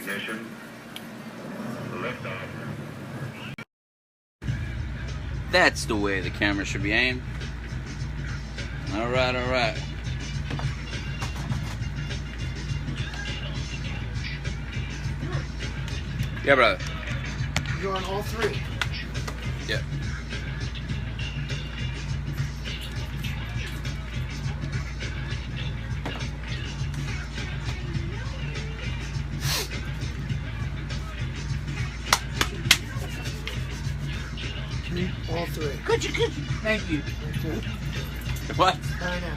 ignition. Liftoff. That's the way the camera should be aimed. All right, all right. Yeah, brother. You're on all three. Yeah. All three. Could you? Thank you. Okay. What? I know.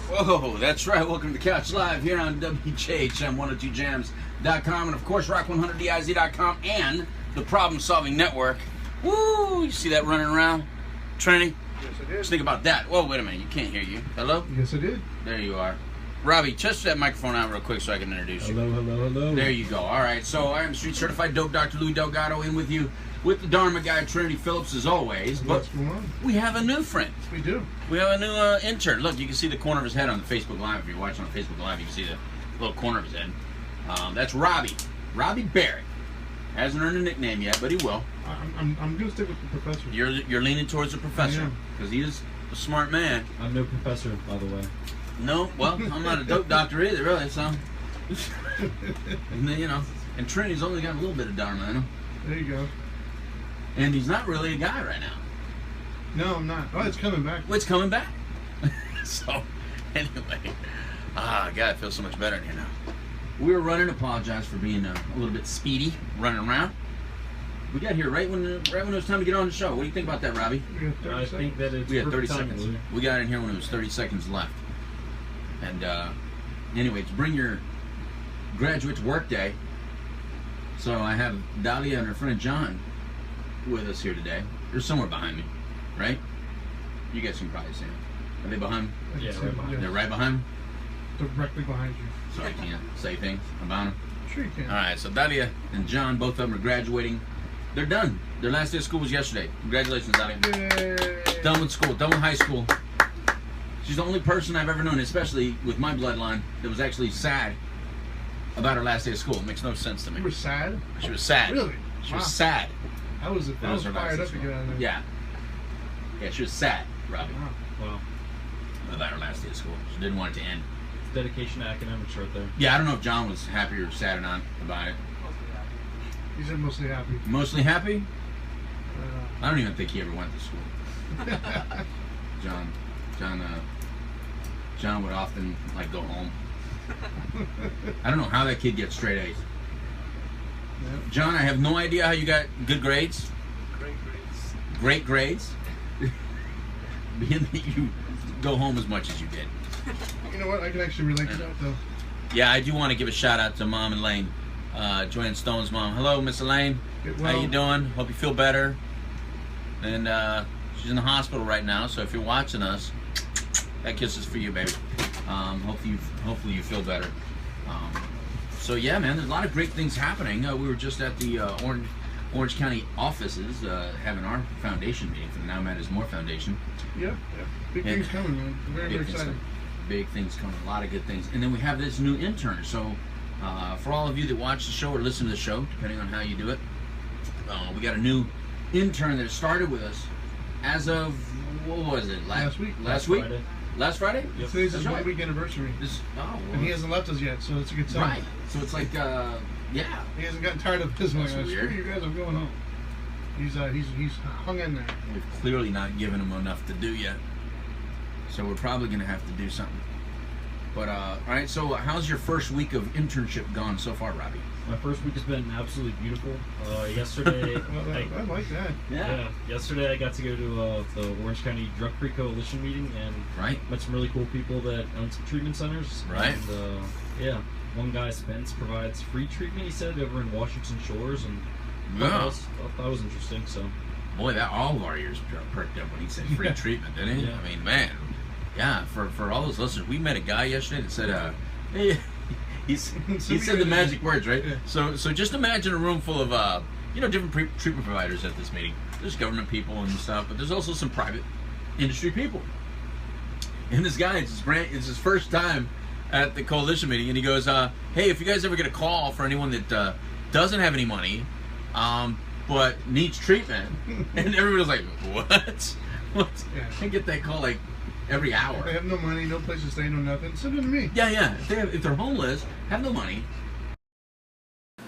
Whoa, that's right. Welcome to Couch Live here on WJHM102jams.com and of course Rock100DIZ.com and the Problem Solving Network. Woo! You see that running around? Trinity? Yes, I did. Just think about that. Whoa, wait a minute. You can't hear you. Hello? Yes, I did. There you are. Robbie, test that microphone out real quick so I can introduce you. Hello. There you go. All right. So I am Street Certified Dope Dr. Louis Delgado in with you with the Dharma guy Trinity Phillips as always. But What's going on? we have a new friend. We do. We have a new intern. Look, you can see the corner of his head on the Facebook Live. If you're watching on Facebook Live, you can see the little corner of his head. That's Robbie. Robbie Barrett. Hasn't earned a nickname yet, but he will. I'm gonna stick with the professor. You're leaning towards the professor I am. because he is a smart man. I'm no professor, by the way. No, well, I'm not a dope doctor either, really. So, and then, and Trinity's only got a little bit of Dharma in him, There you go. and he's not really a guy right now. No, I'm not. Oh, it's coming back. Well, it's coming back. So, anyway, God, I feel so much better in here now. We were running. Apologize for being a little bit speedy, running around. We got here right when it was time to get on the show. What do you think about that, Robbie? We got 30 I seconds. think that it's We had 30 perfect timing, seconds. Louis. We got in here when it was 30 seconds left. And anyway, to bring your graduate to work day, so I have Dahlia and her friend John with us here today. They're somewhere behind me, right? You guys can probably see them. Are they behind me? I can Yeah, see right it, behind. They're right behind me? Directly behind you. So I can't say things about them. Sure you can. All right, so Dahlia and John, both of them are graduating. They're done. Their last day of school was yesterday. Congratulations, Dahlia. Yay. Done with school, done with high school. She's the only person I've ever known, especially with my bloodline, that was actually sad about her last day of school. It makes no sense to You me. were sad? She was sad. Really? She Wow. was sad. I was That was her last fired day up of to school. get out of there. Yeah. Yeah, she was sad, Robbie, Wow. Wow. about her last day of school. She didn't want it to end. It's dedication to academics right there. Yeah, I don't know if John was happy or sad or not about it. He said mostly happy. Mostly happy? Uh, I don't even think he ever went to school. John would often go home. I don't know how that kid gets straight A's. yeah. John, I have no idea how you got good grades. Great grades. Being that you go home as much as you did. You know what? I can actually relate to that though. Yeah, I do want to give a shout out to Mom Elaine, Joanne Stone's mom. Hello, Miss Elaine. Get How well. you doing? Hope you feel better. And she's in the hospital right now, so if you're watching us, that kiss is for you, baby. Hopefully you feel better. So yeah, man, there's a lot of great things happening. We were just at the Orange County offices having our foundation meeting for the Now Matters More Foundation. Yeah. Big And- things coming, man. Very, very Big things exciting. coming. Big things coming. A lot of good things. And then we have this new intern. So for all of you that watch the show or listen to the show, depending on how you do it, we got a new intern that started with us as of, what was it? Last week. Last week? Friday. Last Friday? Yep. Today's his That's right. 1 week anniversary. Well, And he hasn't left us yet, so it's a good sign. right. So it's like, yeah. He hasn't gotten tired of his one. That's Screw weird. you guys, I'm going home. He's hung in there. We've clearly not given him enough to do yet. So we're probably going to have to do something. But, all right, so how's your first week of internship gone so far, Robbie? My first week has been absolutely beautiful. Yesterday, Well, I like that. yesterday I got to go to the Orange County Drug Free Coalition meeting and Right? met some really cool people that own some treatment centers. Right. And, yeah, one guy, Spence, provides free treatment, he said, over in Washington Shores, and Yeah. I thought that was interesting. So Boy, that all of our ears perked up when he said free treatment, didn't he? Yeah. I mean, man, yeah. For all those listeners, we met a guy yesterday that said, hey, he said the magic words, right? Yeah. So just imagine a room full of different treatment providers at this meeting, there's government people and stuff, but there's also some private industry people. And this guy, it's his first time at the coalition meeting, and he goes, "Hey, if you guys ever get a call for anyone that doesn't have any money, but needs treatment," and everybody's like, "What? What?" Yeah. I get that call like every hour. They have no money, no place to stay, no nothing. Send it to me. Yeah. If they're homeless, have no money.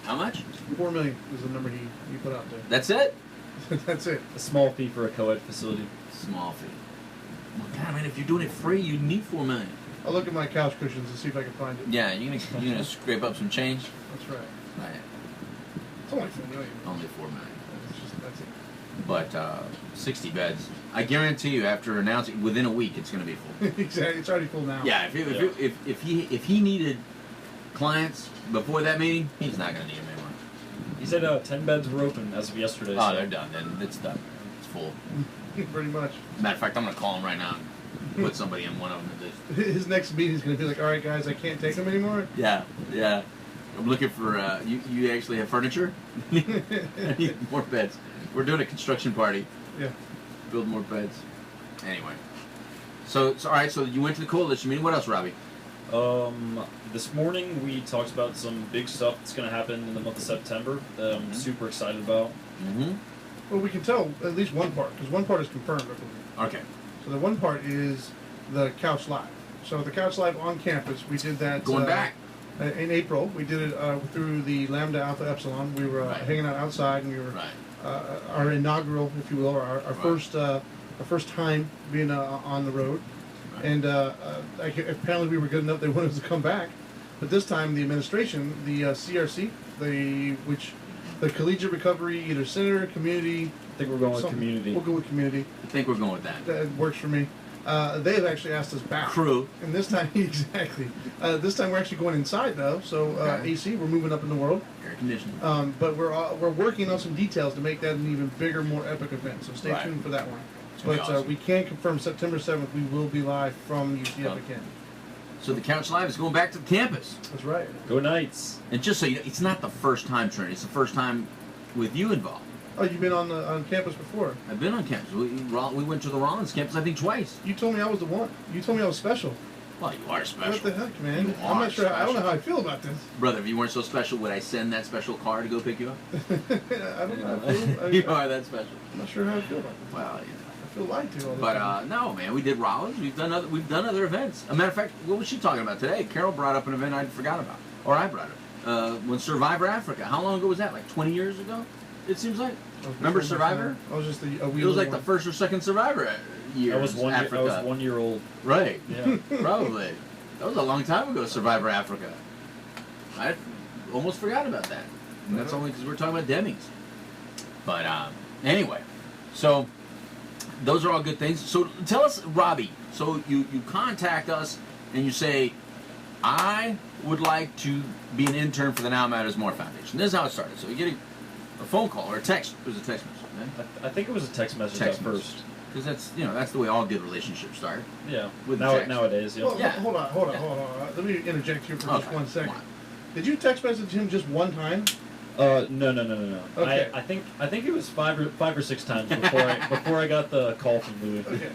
How much? 4 million is the number he put out there. That's it? That's it. A small fee for a co-ed facility. Small fee. Well, God, man, if you're doing it free, you need $4 million. I'll look at my couch cushions and see if I can find it. Yeah, you're gonna scrape up some change. That's right. Right. It's only 4 million. Only $4 million. That's it. But 60 beds. I guarantee you, after announcing within a week, it's gonna be full. Exactly. It's already full now. Yeah. If he needed clients before that meeting, he's not gonna need them anymore. He said 10 beds were open as of yesterday. Oh, so- they're done. Then it's done. It's full. Pretty much. Matter of fact, I'm gonna call him right now and put somebody in one of them. His next meeting is going to be like, all right, guys, I can't take them anymore. Yeah. I'm looking for. You actually have furniture? I need more beds. We're doing a construction party. Yeah. Build more beds. Anyway. So all right. So you went to the coalition meeting. What else, Robbie? This morning we talked about some big stuff that's going to happen in the month of September that I'm super excited about. Mm-hmm. Well, we can tell at least one part, because one part is confirmed, I believe. Okay. So the one part is the Couch Live. So the Couch Live on campus, we did that Going back. In April. We did it through the Lambda Alpha Epsilon. We were Right. hanging out outside, and we were Right. our inaugural, if you will, or our Right. first time being on the road. Right. And apparently we were good enough; they wanted us to come back. But this time, the administration, the CRC, the Collegiate Recovery, either Center, Community. I think we're going with something. community. We'll go with Community. I think we're going with that. That works for me. They have actually asked us back. Crew. And this time, exactly. This time we're actually going inside though. So Okay. AC, we're moving up in the world. Air conditioning. But we're working on some details to make that an even bigger, more epic event. So stay Right. tuned for that one. It's gonna But be awesome. we can confirm September 7th we will be live from UCF Oh. again. So the Couch Live is going back to the campus. That's right. Go Knights. And just so you know, it's not the first time, Trent. It's the first time with you involved. Oh, you've been on campus before. I've been on campus. We went to the Rollins campus, I think, twice. You told me I was the one. You told me I was special. Well, you are What special. the heck, man? You I'm are not sure. I don't know special. how I feel about this. Brother, if you weren't so special, would I send that special car to go pick you up? I don't know how I feel. You are that special. I'm not sure how I feel about this. Well, I feel lied to all the but time. no, man, we did Rollins. We've done other events. A matter of fact, what was she talking about today? Carol brought up an event I forgot about, or I brought it. When Survivor Africa. How long ago was that? Like 20 years ago? It seems like. Remember Survivor? I was just a It wheel. was like the first or second Survivor year. I was Africa. I was 1 year old. Right. Yeah. Probably. That was a long time ago, Survivor Africa. I almost forgot about that. And that's only because we're talking about Demings. But anyway, so those are all good things. So tell us, Robbie, so you contact us and you say, I would like to be an intern for the Now Matters More Foundation. This is how it started. So you get a phone call or a text. It was a text message, right? I think it was a text message Text at message. first. Because that's the way all good relationships start. Yeah. With Now, text. nowadays, yeah. Well, Yeah. hold on. Let me interject here for just Okay, 1 second. come on. Did you text message him just one time? No. Okay. I think it was five or six times before I got the call from Louis. Okay.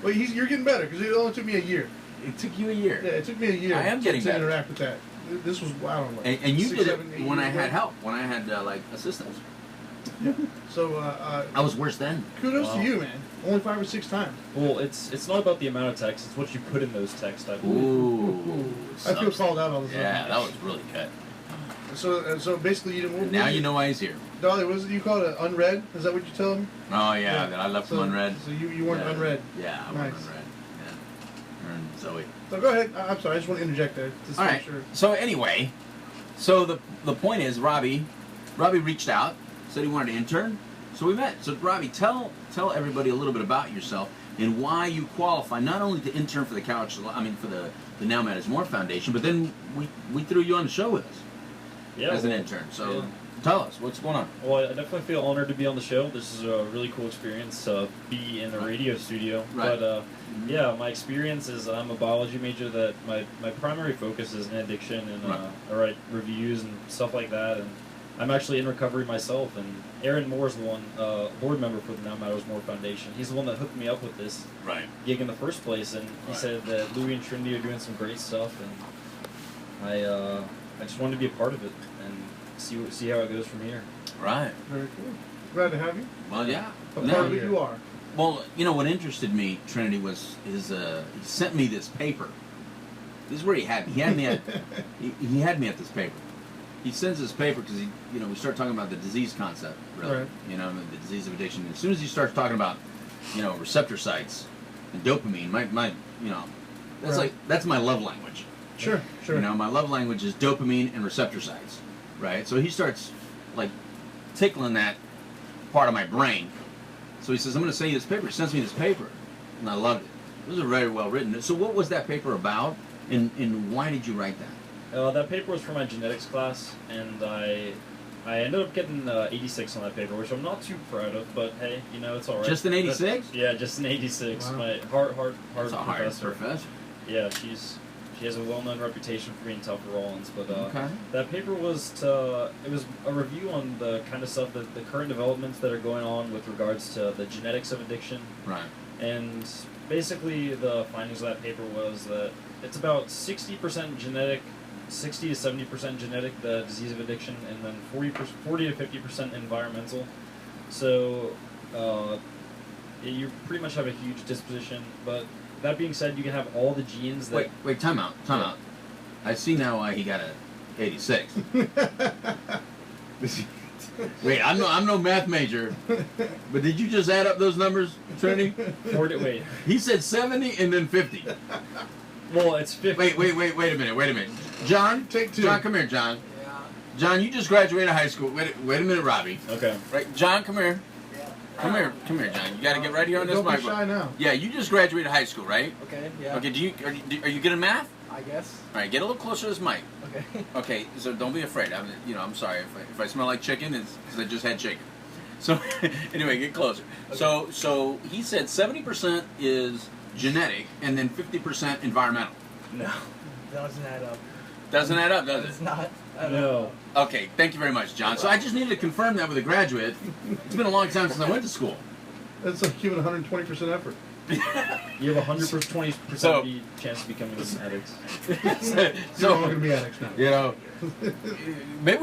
Well, you're getting better because it only took me a year. It took you a year. Yeah, it took me a year. I am getting to better. interact with that. This was I don't know. And you 6, did 7, it 8 when I years had ago. help, when I had like assistance. So I was worse then. kudos to Wow. you, man. Only 5 or 6 times. Well, it's not about the amount of text; it's what you put in those texts. I believe. Ooh. I feel called out all the time. Yeah, that was really good. So basically you didn't. Now you know why he's here. Dolly, was it you called it unread? Is that what you tell him? Oh yeah, that I left him So- unread. So you weren't Yeah. unread. Yeah, I Nice. wasn't unread. Yeah. And Zoe. So go ahead. I'm sorry. I just want to interject there. Just All to right. make sure. So anyway, so the point is, Robbie reached out, said he wanted to intern, so we met. So Robbie, tell everybody a little bit about yourself and why you qualify not only to intern for the for the Now Matters More Foundation, but then we threw you on the show with us Yeah. as an well, intern. So yeah. tell us what's going on. Well, I definitely feel honored to be on the show. This is a really cool experience, be in a radio studio. Right. But yeah, my experience is I'm a biology major. That my primary focus is in addiction and Right. I write reviews and stuff like that. And I'm actually in recovery myself, and Aaron Moore's the one, board member for the Now Matters More Foundation. He's the one that hooked me up with this Right. gig in the first place, and he Right. said that Louis and Trinity are doing some great stuff, and I just wanted to be a part of it and see how it goes from here. Right. Very cool. Glad to have you. Well, yeah. A No, part of it you are. Well, you know what interested me, Trinity, was he sent me this paper. This is where he had me. He had me at he had me at this paper. He sends this paper because we start talking about the disease concept, really. Right. The disease of addiction. As soon as he starts talking about, receptor sites and dopamine, that's my love language. Sure. My love language is dopamine and receptor sites, right? So he starts like tickling that part of my brain. So he says, I'm going to send you this paper. He sends me this paper, and I loved it. It was very well written. So what was that paper about, and why did you write that? That paper was for my genetics class, and I ended up getting 86 on that paper, which I'm not too proud of, but hey, it's all right. Just an 86? Yeah, just an 86. Wow. My hard That's a hard professor. professor. Yeah, she has a well-known reputation for being tough for Rollins, but Okay. that paper was a review on the kind of stuff that the current developments that are going on with regards to the genetics of addiction, Right. and basically the findings of that paper was that it's about 60% genetic, 60 to 70% genetic, the disease of addiction, and then 40 to 50% environmental. So you pretty much have a huge disposition, but that being said, you can have all the genes that... Wait, time out. I see now why he got a 86. Wait, I'm no math major, but did you just add up those numbers, Trinity? Wait. He said 70 and then 50. Well, it's 50. Wait a minute. John, Take two. John, come here, John. John, you just graduated high school. Wait a minute, Robbie. Okay. Right, John, come here. Come here, John. You got to get right here on this Don't be microphone. shy now. Yeah, you just graduated high school, right? Okay, yeah. Okay. Are you good at math? I guess. All right, get a little closer to this mic. Okay. Okay, so don't be afraid. I'm sorry if I smell like chicken. It's because I just had chicken. So anyway, get closer. Okay. So he said 70% is genetic and then 50% environmental. No. Doesn't add up. Doesn't add up, does It's it? not. I don't No. know. Okay, thank you very much, John. So I just needed to confirm that with a graduate. It's been a long time since I went to school. That's like giving 120% effort. You have 120% So- chance of becoming an addict. You're all going to be addicts now. Maybe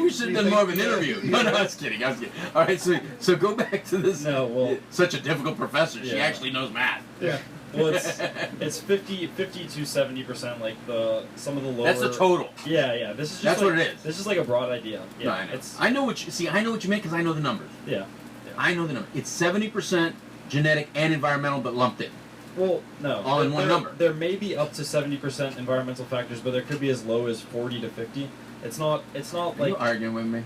we should have done more of an interview. No, I was kidding. All right, so go back to this. No, well- such a difficult professor. She Yeah. actually knows math. Yeah. Well, it's 50 to 70%, like some of the lower... That's the total. Yeah. This is just That's like, what it is. This is like a broad idea. Yeah, No, I know. it's... I know what you meant because I know the numbers. Yeah. I know the numbers. It's 70% genetic and environmental, but lumped in. Well, no. All in one number. There may be up to 70% environmental factors, but there could be as low as 40 to 50. It's not Are like... you arguing with me?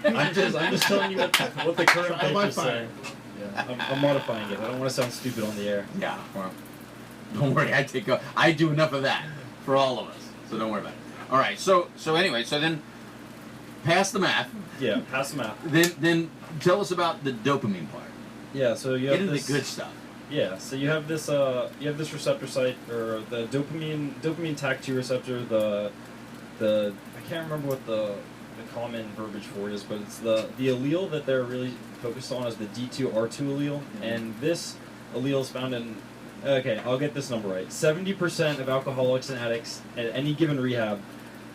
I'm just telling you what the current Trial by paper's fire. saying. Yeah, I'm modifying it. I don't want to sound stupid on the air. Yeah. Well, don't worry. I do enough of that for all of us. So don't worry about it. All right. So then, pass the math. Yeah, pass them out. Then tell us about the dopamine part. Yeah, so you Get have into this... the good stuff. Yeah, so you have this receptor site, or the dopamine TAC2 receptor. The I can't remember what the common verbiage for it is, but it's the allele that they're really focused on is the D2R2 allele, and this allele is found in... Okay, I'll get this number right. 70% of alcoholics and addicts at any given rehab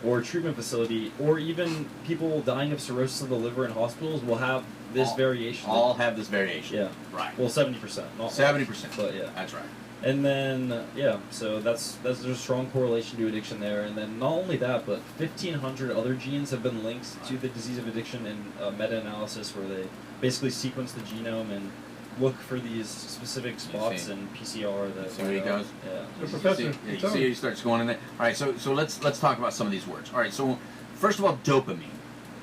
or treatment facility, or even people dying of cirrhosis of the liver in hospitals, will have this variation. All have this variation. Yeah. Right. Well, 70%. Not 70%. But yeah. That's right. And then, so there's a strong correlation to addiction there. And then not only that, but 1,500 other genes have been linked to the disease of addiction in a meta-analysis where they basically sequence the genome and look for these specific spots see. in PCR that... See where he goes? Yeah. The professor. You tell see, me. he starts going in there. All right, so let's talk about some of these words. All right, so first of all, dopamine.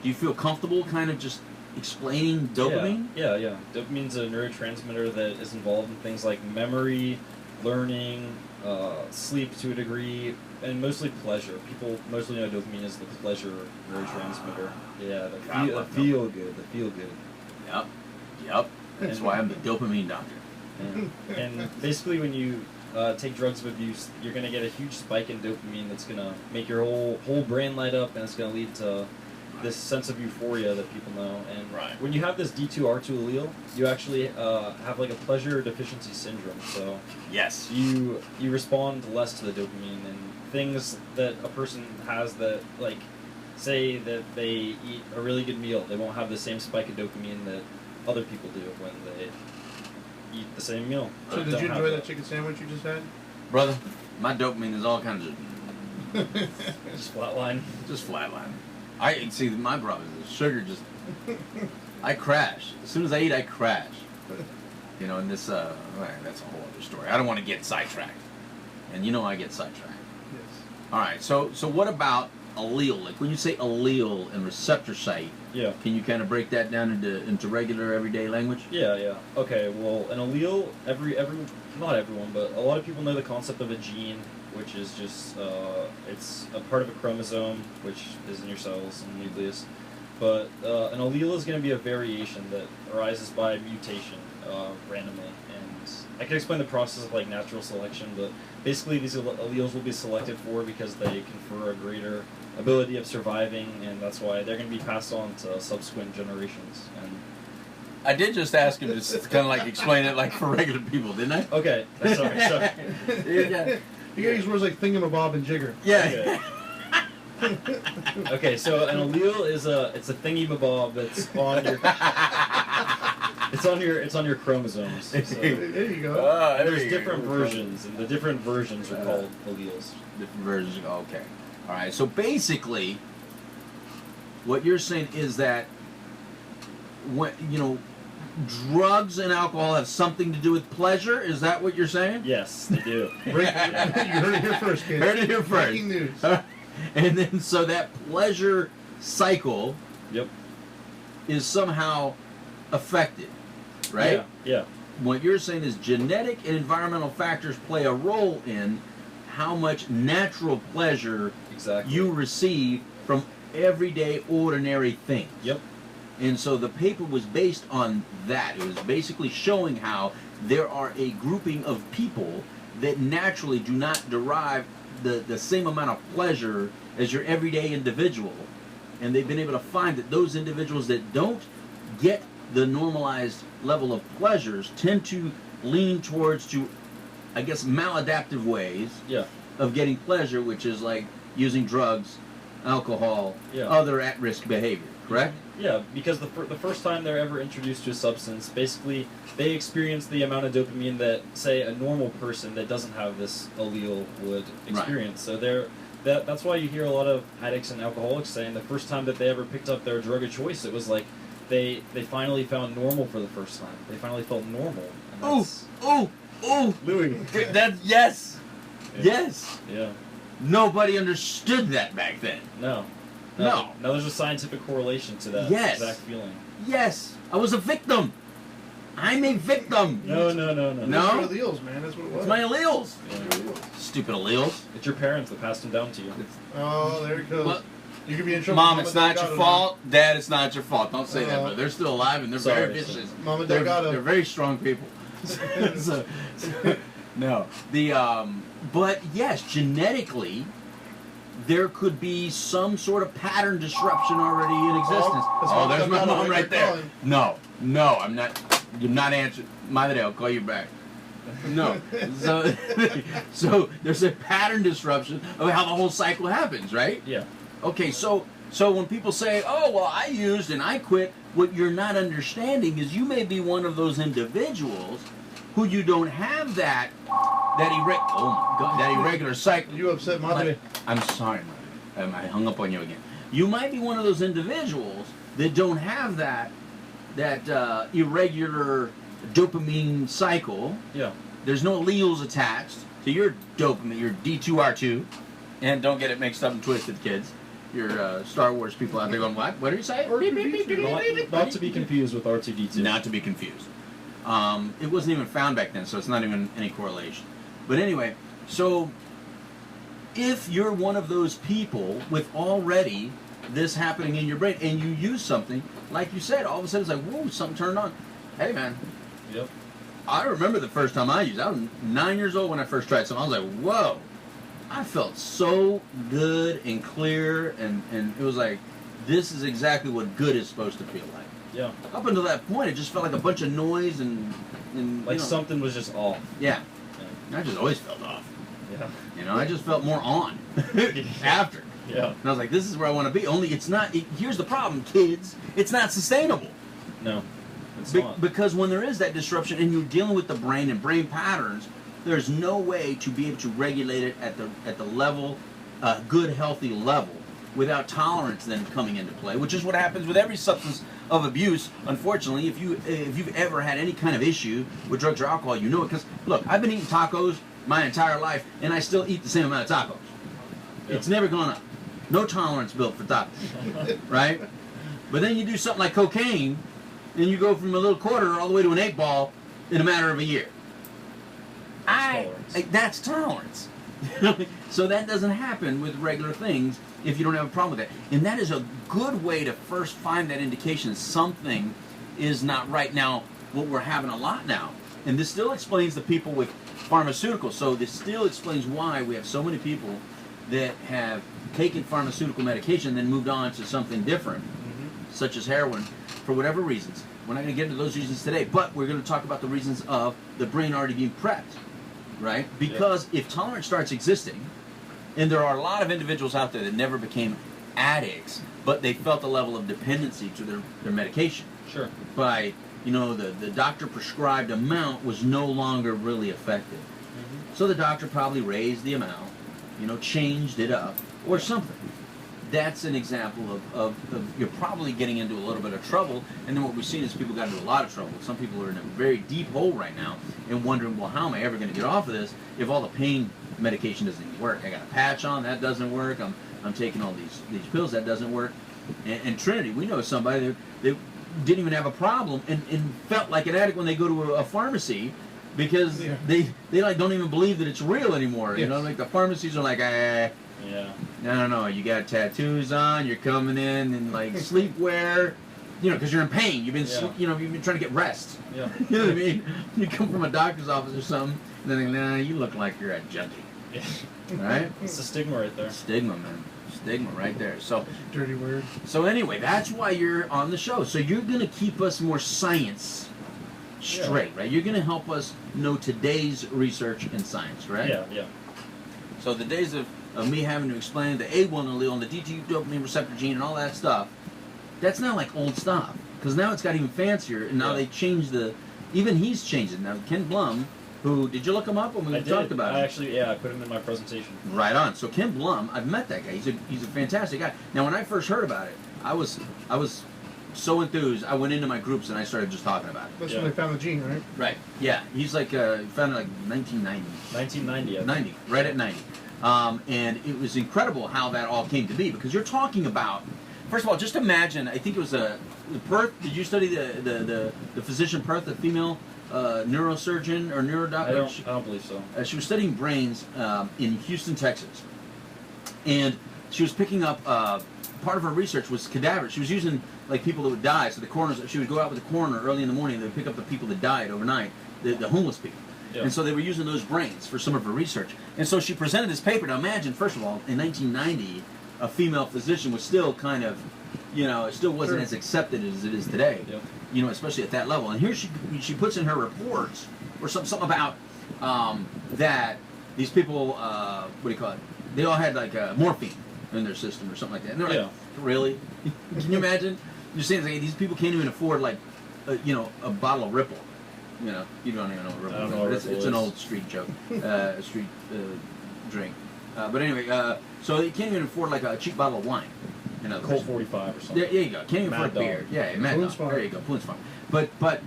Do you feel comfortable kind of just explaining dopamine? Yeah. Dopamine's a neurotransmitter that is involved in things like memory, learning, sleep to a degree, and mostly pleasure. People mostly know dopamine as the pleasure neurotransmitter. Yeah, the feel good. Yep. That's And- why I'm the dopamine doctor. And basically, when you take drugs of abuse, you're gonna get a huge spike in dopamine that's gonna make your whole brain light up, and it's gonna lead to this sense of euphoria that people know. And Right. when you have this D2R2 allele, you actually have like a pleasure deficiency syndrome. So Yes. you respond less to the dopamine, and things that a person has that, like, say that they eat a really good meal, they won't have the same spike of dopamine that other people do when they eat the same meal. So They did don't you have enjoy that chicken sandwich you just had? Brother, my dopamine is all kinds of Just flatline. just flatline. I see my problem is the sugar just. I crash as soon as I eat. I crash. You know, and this. Well, that's a whole other story. I don't want to get sidetracked, and you know I get sidetracked. Yes. All right. So what about allele? Like when you say allele and receptor site, Yeah. can you kind of break that down into regular everyday language? Yeah. Okay. Well, an allele, not everyone, but a lot of people know the concept of a gene, which is just it's a part of a chromosome, which is in your cells and nucleus. But an allele is going to be a variation that arises by mutation randomly, and I can explain the process of like natural selection. But basically, these alleles will be selected for because they confer a greater ability of surviving, and that's why they're going to be passed on to subsequent generations. And I did just ask him to kind of like explain it like for regular people, didn't I? okay, sorry. Yeah. You gotta use words like thingamabob and jigger. Yeah. Okay, so an allele is it's a thingy-mabob that's on your it's on your chromosomes. So There you go. Oh, there there's you different go. versions, and the different versions are called alleles. Different versions. Okay. All right. So basically, what you're saying is that when drugs and alcohol have something to do with pleasure. Is that what you're saying? Yes, they do. You heard it here first, kids. Heard it here first. Breaking news. And then so that pleasure cycle Yep. is somehow affected, right? Yeah. What you're saying is genetic and environmental factors play a role in how much natural pleasure Exactly. you receive from everyday ordinary things. Yep. And so the paper was based on that. It was basically showing how there are a grouping of people that naturally do not derive the same amount of pleasure as your everyday individual. And they've been able to find that those individuals that don't get the normalized level of pleasures tend to lean towards I guess, maladaptive ways Yeah. of getting pleasure, which is like using drugs, alcohol, Yeah. other at-risk behavior, correct? Yeah, because the first time they're ever introduced to a substance, basically they experience the amount of dopamine that, say, a normal person that doesn't have this allele would experience. So that's why you hear a lot of addicts and alcoholics saying the first time that they ever picked up their drug of choice, it was like they finally found normal for the first time. They finally felt normal. And that's, Oh, Louis. that's yes, Yeah. yes. Yeah. Nobody understood that back then. No. No. Now there's a scientific correlation to that Yes. exact feeling. Yes, I was a victim. I'm a victim. No. No? It's your alleles, man. That's what it was. It's my alleles. Yeah. Stupid alleles. It's your parents that passed them down to you. Oh, there it goes. Well, You could be in trouble. Mom, Mama it's not Delgado your now. fault. Dad, it's not your fault. Don't say that, Uh-oh. but they're still alive and they're Sorry, very vicious. Mama They're Delgado. very strong people. So, no, but yes, genetically, there could be some sort of pattern disruption already in existence. that's Oh, Mama there's my Delgado mom right right there there. calling. No, I'm not. You're not answering. Madre, I'll call you back. No. So there's a pattern disruption of how the whole cycle happens, right? Yeah. Okay, so when people say, "Oh, well, I used and I quit," what you're not understanding is you may be one of those individuals who you don't have that irregular cycle. You upset Madre. I'm sorry, Mother. I hung up on you again. You might be one of those individuals that don't have that irregular dopamine cycle. Yeah. There's no alleles attached to your dopamine, your D2R2. And don't get it mixed up and twisted, kids. Your Star Wars people out there going, what? What did you say? Not to be confused with R2D2. Not to be confused. It wasn't even found back then, so it's not even any correlation. But anyway, so if you're one of those people with already this happening in your brain and you use something, like you said, all of a sudden it's like, whoa, something turned on. Hey, man, Yep. I remember the first time I used it. I was 9 years old when I first tried something. I was like, whoa. I felt so good and clear, and it was like, this is exactly what good is supposed to feel like. Yeah. Up until that point, it just felt like a bunch of noise and Like you know, something was just off. Yeah. Yeah. I just always felt off. Yeah. You know, I just felt more on after. Yeah. And I was like, this is where I want to be. Only it's not, here's the problem, kids. It's not sustainable. No. It's not. Because when there is that disruption and you're dealing with the brain and brain patterns, there's no way to be able to regulate it at the level, good, healthy level, without tolerance then coming into play, which is what happens with every substance of abuse. Unfortunately, if you've ever had any kind of issue with drugs or alcohol, you know it. Because look, I've been eating tacos my entire life, and I still eat the same amount of tacos. Yep. It's never gone up. No tolerance built for tacos, right? But then you do something like cocaine, and you go from a little quarter all the way to an 8-ball in a matter of a year. That's tolerance. So that doesn't happen with regular things if you don't have a problem with that. And that is a good way to first find that indication something is not right. Now, what we're having a lot now, and this still explains the people with pharmaceuticals. So this still explains why we have so many people that have taken pharmaceutical medication and then moved on to something different, such as heroin, for whatever reasons. We're not going to get into those reasons today, but we're going to talk about the reasons of the brain already being prepped, right? Because if tolerance starts existing, and there are a lot of individuals out there that never became addicts, but they felt a level of dependency to their medication. Sure. By, the doctor prescribed amount was no longer really effective. So the doctor probably raised the amount, changed it up, or something. That's an example of you're probably getting into a little bit of trouble, and then what we've seen is people got into a lot of trouble. Some people are in a very deep hole right now and wondering, well, how am I ever going to get off of this if all the pain medication doesn't even work? I got a patch on, that doesn't work. I'm taking all these pills, that doesn't work. And Trinity, we know somebody that didn't even have a problem and felt like an addict when they go to a pharmacy because they like don't even believe that it's real anymore. Yes. Like the pharmacies are like, Yeah. no, you got tattoos on, you're coming in like sleepwear, because you're in pain. You've been, you've been trying to get rest. Yeah. You know what I mean? You come from a doctor's office or something, and then they go, you look like you're a junkie. Yeah. Right? It's a stigma right there. Stigma, man. Stigma right there. So Dirty word. So anyway, that's why you're on the show. So you're going to keep us more science straight, right? You're going to help us know today's research in science, right? Yeah. So the days of me having to explain the A1 allele and the D2 dopamine receptor gene and all that stuff, that's not like old stuff. Because now it's got even fancier, and now they changed even he's changed it. Now, Ken Blum, who, did you look him up when we talked about it? I put him in my presentation. Right on. So Ken Blum, I've met that guy. He's a fantastic guy. Now, when I first heard about it, I was so enthused. I went into my groups and I started just talking about it. That's when they found the gene, right? Right. Yeah. He's like found it like 1990. 1990. 90. Right at 90. And it was incredible how that all came to be, because you're talking about, first of all, just imagine. I think it was Perth. Did you study the physician Perth, the female neurosurgeon or neurodoctor? I don't believe so. She was studying brains in Houston, Texas, and she was picking up part of her research was cadavers. She was using like people that would die. So the coroners, she would go out with the coroner early in the morning. They would pick up the people that died overnight, the homeless people. Yeah. And so they were using those brains for some of her research. And so she presented this paper. Now imagine, first of all, in 1990, a female physician was still kind of, it still wasn't as accepted as it is today. Yeah. Especially at that level. And here she puts in her reports or something about that these people, they all had like morphine in their system or something like that. And they're like, really? Can you imagine? You're saying like, these people can't even afford like, a bottle of Ripple. You don't even know what Ripple I don't is. know what But it's Ripple an is. old street joke, street drink. But anyway, so they can't even afford like a cheap bottle of wine. Colt 45 or something. There you go. Can't even Mad afford beer. Dog. Yeah, Mad Fluence Dog. Farm. There you go. Fluence Farm. But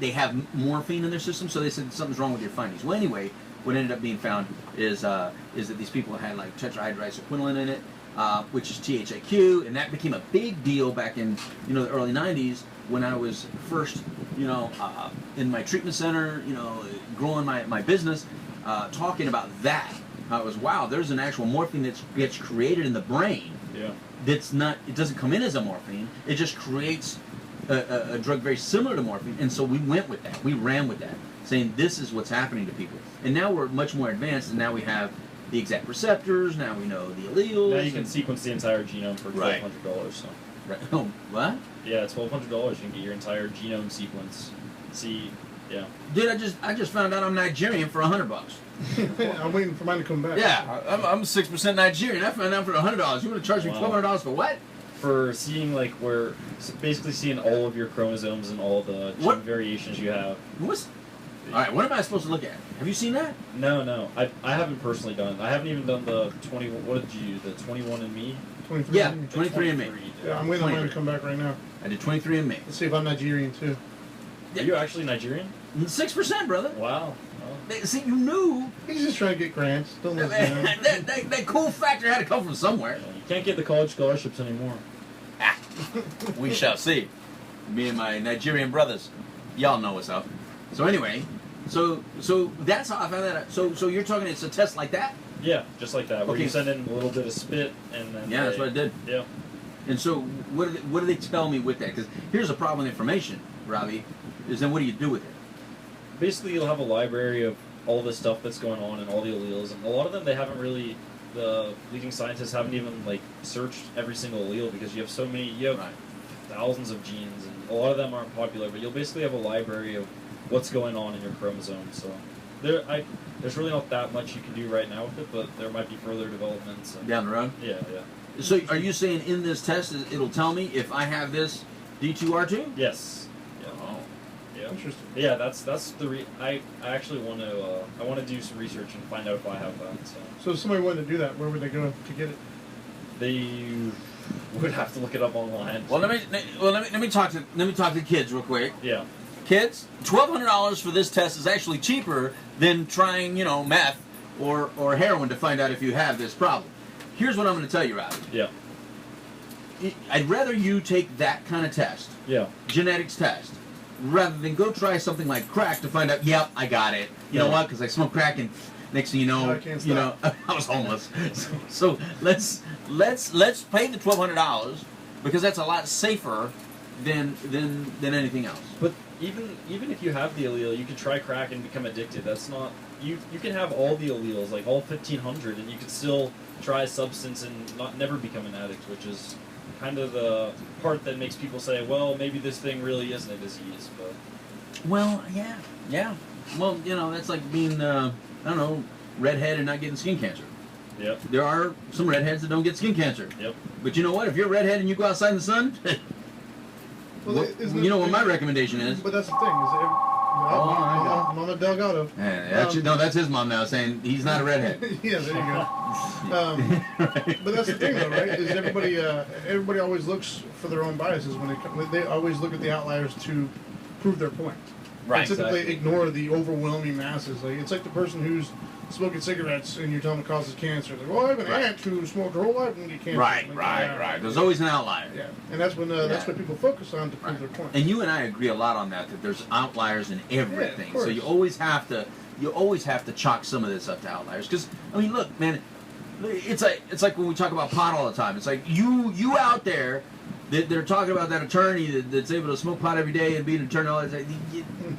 they have morphine in their system, so they said something's wrong with your findings. Well, anyway, what ended up being found is that these people had like tetrahydroquinone in it, which is THAQ, and that became a big deal back in the early '90s when I was first in my treatment center, growing my business, talking about that. I was, wow, there's an actual morphine that gets created in the brain. Yeah. That's not, it doesn't come in as a morphine, it just creates a drug very similar to morphine, and so we went with that. We ran with that, saying this is what's happening to people. And now we're much more advanced, and now we have the exact receptors. Now we know the alleles. Now you can sequence the entire genome for Right. $1,200. So Right. Oh, what? yeah, it's $1,200. You can get your entire genome sequence. See, yeah. Dude, I just found out I'm Nigerian for $100. I'm waiting for mine to come back. Yeah, I'm 6% Nigerian. I found out for $100. You want to charge me Wow. $1,200 for what? For seeing like where, basically seeing all of your chromosomes and all the gene What? variations you have. What's? All right, what am I supposed to look at? Have you seen that? No, I haven't personally done. I haven't even done the 20. What did you do? The 21andMe. 23. Yeah, 23andMe. Yeah, I'm waiting on mine 23. to come back right now. I did 23andMe. Let's see if I'm Nigerian too. Are you actually Nigerian? 6%, brother. Wow. See, you knew He's just trying to get grants. Don't listen to him. that cool factor had to come from somewhere. You can't get the college scholarships anymore. We shall see. Me and my Nigerian brothers, y'all know what's up. So anyway, so that's how I found that out. So you're talking it's a test like that? Yeah, just like that. Where Okay. you send in a little bit of spit and then. Yeah, that's what I did. Yeah. And so what do they tell me with that? Because here's the problem with information, Robbie, is then what do you do with it? Basically, you'll have a library of all the stuff that's going on and all the alleles, and a lot of them they haven't really. The leading scientists haven't even like searched every single allele because you have so many. You have Right. thousands of genes, and a lot of them aren't popular. But you'll basically have a library of what's going on in your chromosomes. So there's really not that much you can do right now with it, but there might be further developments. And, Down the road? yeah. So are you saying in this test it'll tell me if I have this D2R2? Yes. Yeah. Oh. Yeah. Interesting. Yeah, that's the I actually want to I want to do some research and find out if I have that. So if somebody wanted to do that, where would they go to get it? They would have to look it up online. Well, let me talk to kids real quick. Yeah. Kids, $1,200 for this test is actually cheaper than trying, meth or heroin to find out if you have this problem. Here's what I'm going to tell you, Robbie. Yeah. I'd rather you take that kind of test, Yeah. genetics test, rather than go try something like crack to find out, yep, I got it. You know Yeah. what? Because I smoked crack and next thing you know, I can't stop. I was homeless. So let's pay the $1,200 because that's a lot safer than anything else. But even if you have the allele, you could try crack and become addicted. That's not you can have all the alleles, like all 1,500, and you could still try a substance and never become an addict, which is kind of the part that makes people say, well, maybe this thing really isn't a disease. But Well, yeah. Well, that's like being, I don't know, redhead and not getting skin cancer. yep, There are some redheads that don't get skin cancer. yep. But you know what? If you're a redhead and you go outside in the sun, you know what my recommendation is? But that's the thing. Is Mama Delgado. That's his mom now saying he's not a redhead. Yeah, there you go. But that's the thing, though, right? Is everybody always looks for their own biases when they always look at the outliers to prove their point. Right, They typically exactly. ignore the overwhelming masses. Like it's like the person who's smoking cigarettes and you're telling them it causes cancer. Like, well, I have an Right. aunt who smoked her whole life and get cancer. Right. Like, yeah. There's always an outlier. Yeah, and that's Yeah. what people focus on to prove Right. their point. And you and I agree a lot on that there's outliers in everything. Yeah, of So you course. always have to chalk some of this up to outliers. Because I mean, look, man, it's like when we talk about pot all the time. It's like you out there that they're talking about that attorney that's able to smoke pot every day and be an attorney. All that.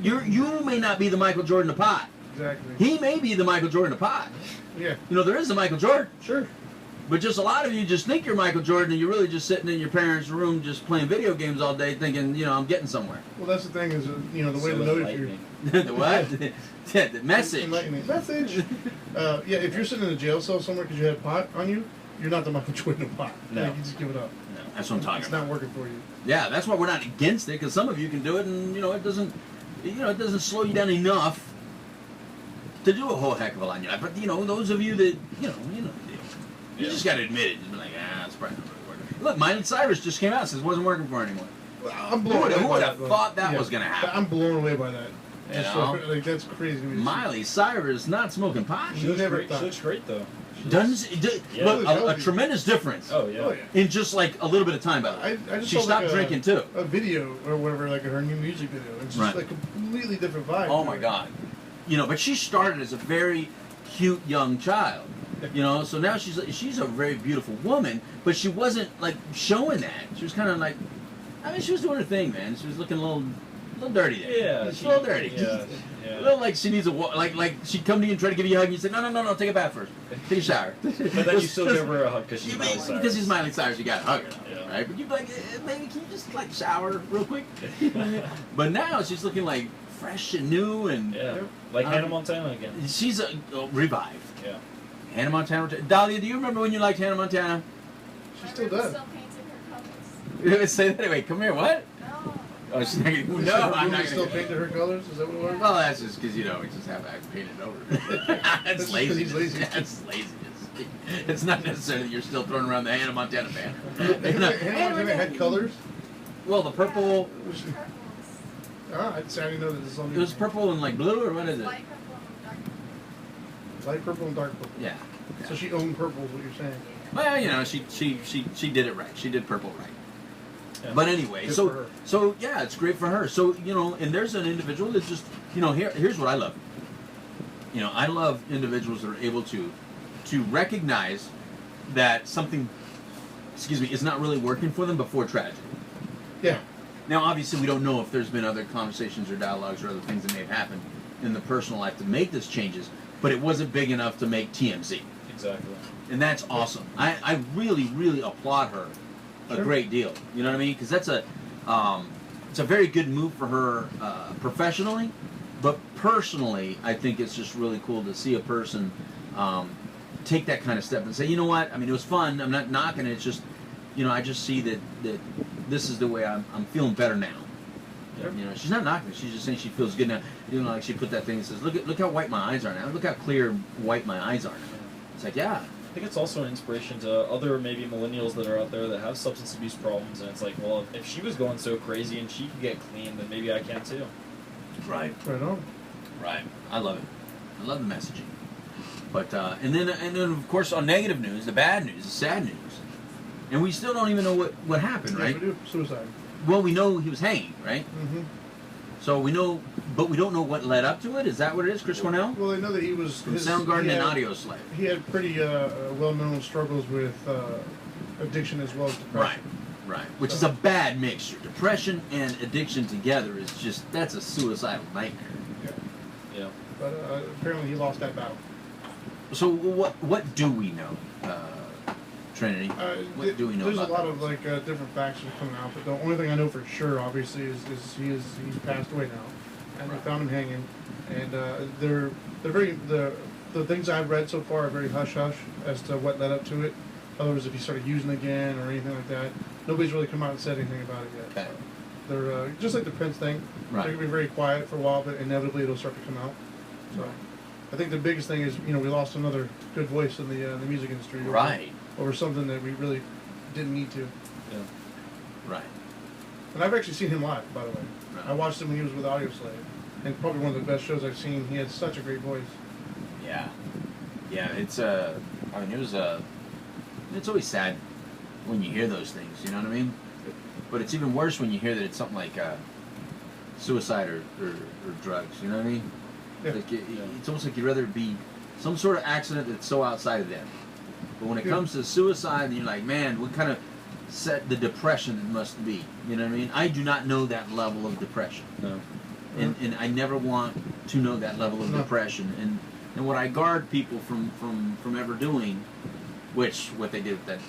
You may not be the Michael Jordan of pot. Exactly. He may be the Michael Jordan of pot. Yeah. There is a Michael Jordan. Sure. But just a lot of you just think you're Michael Jordan and you're really just sitting in your parents' room just playing video games all day thinking, I'm getting somewhere. Well, that's the thing is, the way So to know if you're enlightening. The what? Yeah, the message. enlightening message. Yeah, if you're sitting in a jail cell somewhere because you had pot on you, you're not the Michael Jordan of pot. No. Like, you just give it up. No. That's what I'm talking It's about. not working for you. Yeah, that's why we're not against it, because some of you can do it, and it doesn't slow you down enough to do a whole heck of a lot in your life. But those of you that you know the deal. You just got to admit it. Just be like, it's probably not really working. Look, Miley Cyrus just came out and says it wasn't working for her anymore. Well, I'm Who blown would away by have that, thought that yeah. was going to happen? I'm blown away by that. You Just know? like that's crazy. to me. Miley Cyrus not smoking pot. She looks Never great. thought. She looks great though. Doesn't Yeah. look, a Healthy. tremendous difference Oh yeah. Oh, yeah. in just like a little bit of time. By the way, I just she saw stopped like drinking too. a video or whatever, like her new music video. It's just Right. like a completely different vibe. Oh to my it. God, but she started as a very cute young child. So now she's a very beautiful woman, but she wasn't like showing that. She was kind of like, I mean, she was doing her thing, man. She was looking a little dirty there. Yeah, Just a little dirty. Yeah, A little like she needs a like she'd come to you and try to give you a hug, and you say, no, take a bath first, take a shower. But then you still give her a hug because she's Miley Cyrus. Because she's Miley Cyrus, you got to hug her, Yeah. right? But you'd be like, baby, can you just like shower real quick? But now she's looking like fresh and new, and Yeah, like Hannah Montana again. she's revived. Yeah. Hannah Montana. Dahlia, do you remember when you liked Hannah Montana? She still Remember does. Still painting her colors. Say that anyway. Come here. What? No. Oh, she's not gonna, Was no, her I'm room not still gonna. painted her colors? Is that what it was? Well, that's just because we just have to paint it over. That's That's just 'cause lazy. he's lazy. That's laziness. It's not necessarily that you're still throwing around the Hannah Montana banner. Hannah Montana had colors. Well, the purple. Purples. Ah, I didn't know that this is on. It was purple and like blue, or what is it? Light purple and dark purple. Light purple and dark purple. Yeah. So she owned purple, is what you're saying. Well, you know, she did it right. She did purple right. Yeah. But anyway, Good for her. so yeah, it's great for her. So you know, and there's an individual that's just here's what I love. You know, I love individuals that are able to recognize that something, is not really working for them before tragedy. Yeah. Now, obviously, we don't know if there's been other conversations or dialogues or other things that may have happened in the personal life to make this changes, but it wasn't big enough to make TMZ. Exactly. And that's awesome. I really, really applaud her a Sure. great deal. You know what I mean? Because that's it's a very good move for her professionally, but personally, I think it's just really cool to see a person take that kind of step and say, you know what? I mean, it was fun. I'm not knocking it. It's just, you know, I just see that this is the way I'm feeling better now. Yep. You know, she's not knocking it. She's just saying she feels good now. You know, like she put that thing and says, look how white my eyes are now. Look how clear white my eyes are now. It's like, yeah. I think it's also an inspiration to other maybe millennials that are out there that have substance abuse problems, and it's like, well, if she was going so crazy and she could get clean, then maybe I can too. Right. Right on. Right. I love it. I love the messaging. But and then of course on negative news, the bad news, the sad news, and we still don't even know what happened, Yeah, right? we do. Suicide. Well, we know he was hanging, right? Mm-hmm. So we know, but we don't know what led up to it. Is that what it is, Chris Cornell? Well, they know that he was From Soundgarden and Audio Slave. He had pretty well-known struggles with addiction as well as depression. Right. Which is a bad mixture. Depression and addiction together is that's a suicidal nightmare. Yeah. But apparently he lost that battle. So what do we know, Trinity? What do we know There's about a lot that? of like different facts that are coming out, but the only thing I know for sure, obviously, is he's passed away now, and Right. they found him hanging, and they're very the things I've read so far are very hush hush as to what led up to it. In other words, if he started using again or anything like that, nobody's really come out and said anything about it yet. Okay. They're just like the Prince thing. Right. They're gonna be very quiet for a while, but inevitably it'll start to come out. So, I think the biggest thing is we lost another good voice in the music industry. Over something that we really didn't need to. Yeah. Right. And I've actually seen him live, by the way. Right. I watched him when he was with Audio Slave, and probably one of the best shows I've seen. He had such a great voice. Yeah. Yeah. It's I mean, it was it's always sad when you hear those things. You know what I mean? But it's even worse when you hear that it's something like suicide or drugs. You know what I mean? Yeah. Like it's almost like you'd rather it be some sort of accident that's so outside of them. But when it Yeah. comes to suicide, and you're like, man, what kind of set the depression it must be? You know what I mean? I do not know that level of depression, No. and I never want to know that level of No. depression. And what I guard people from ever doing, which what they did that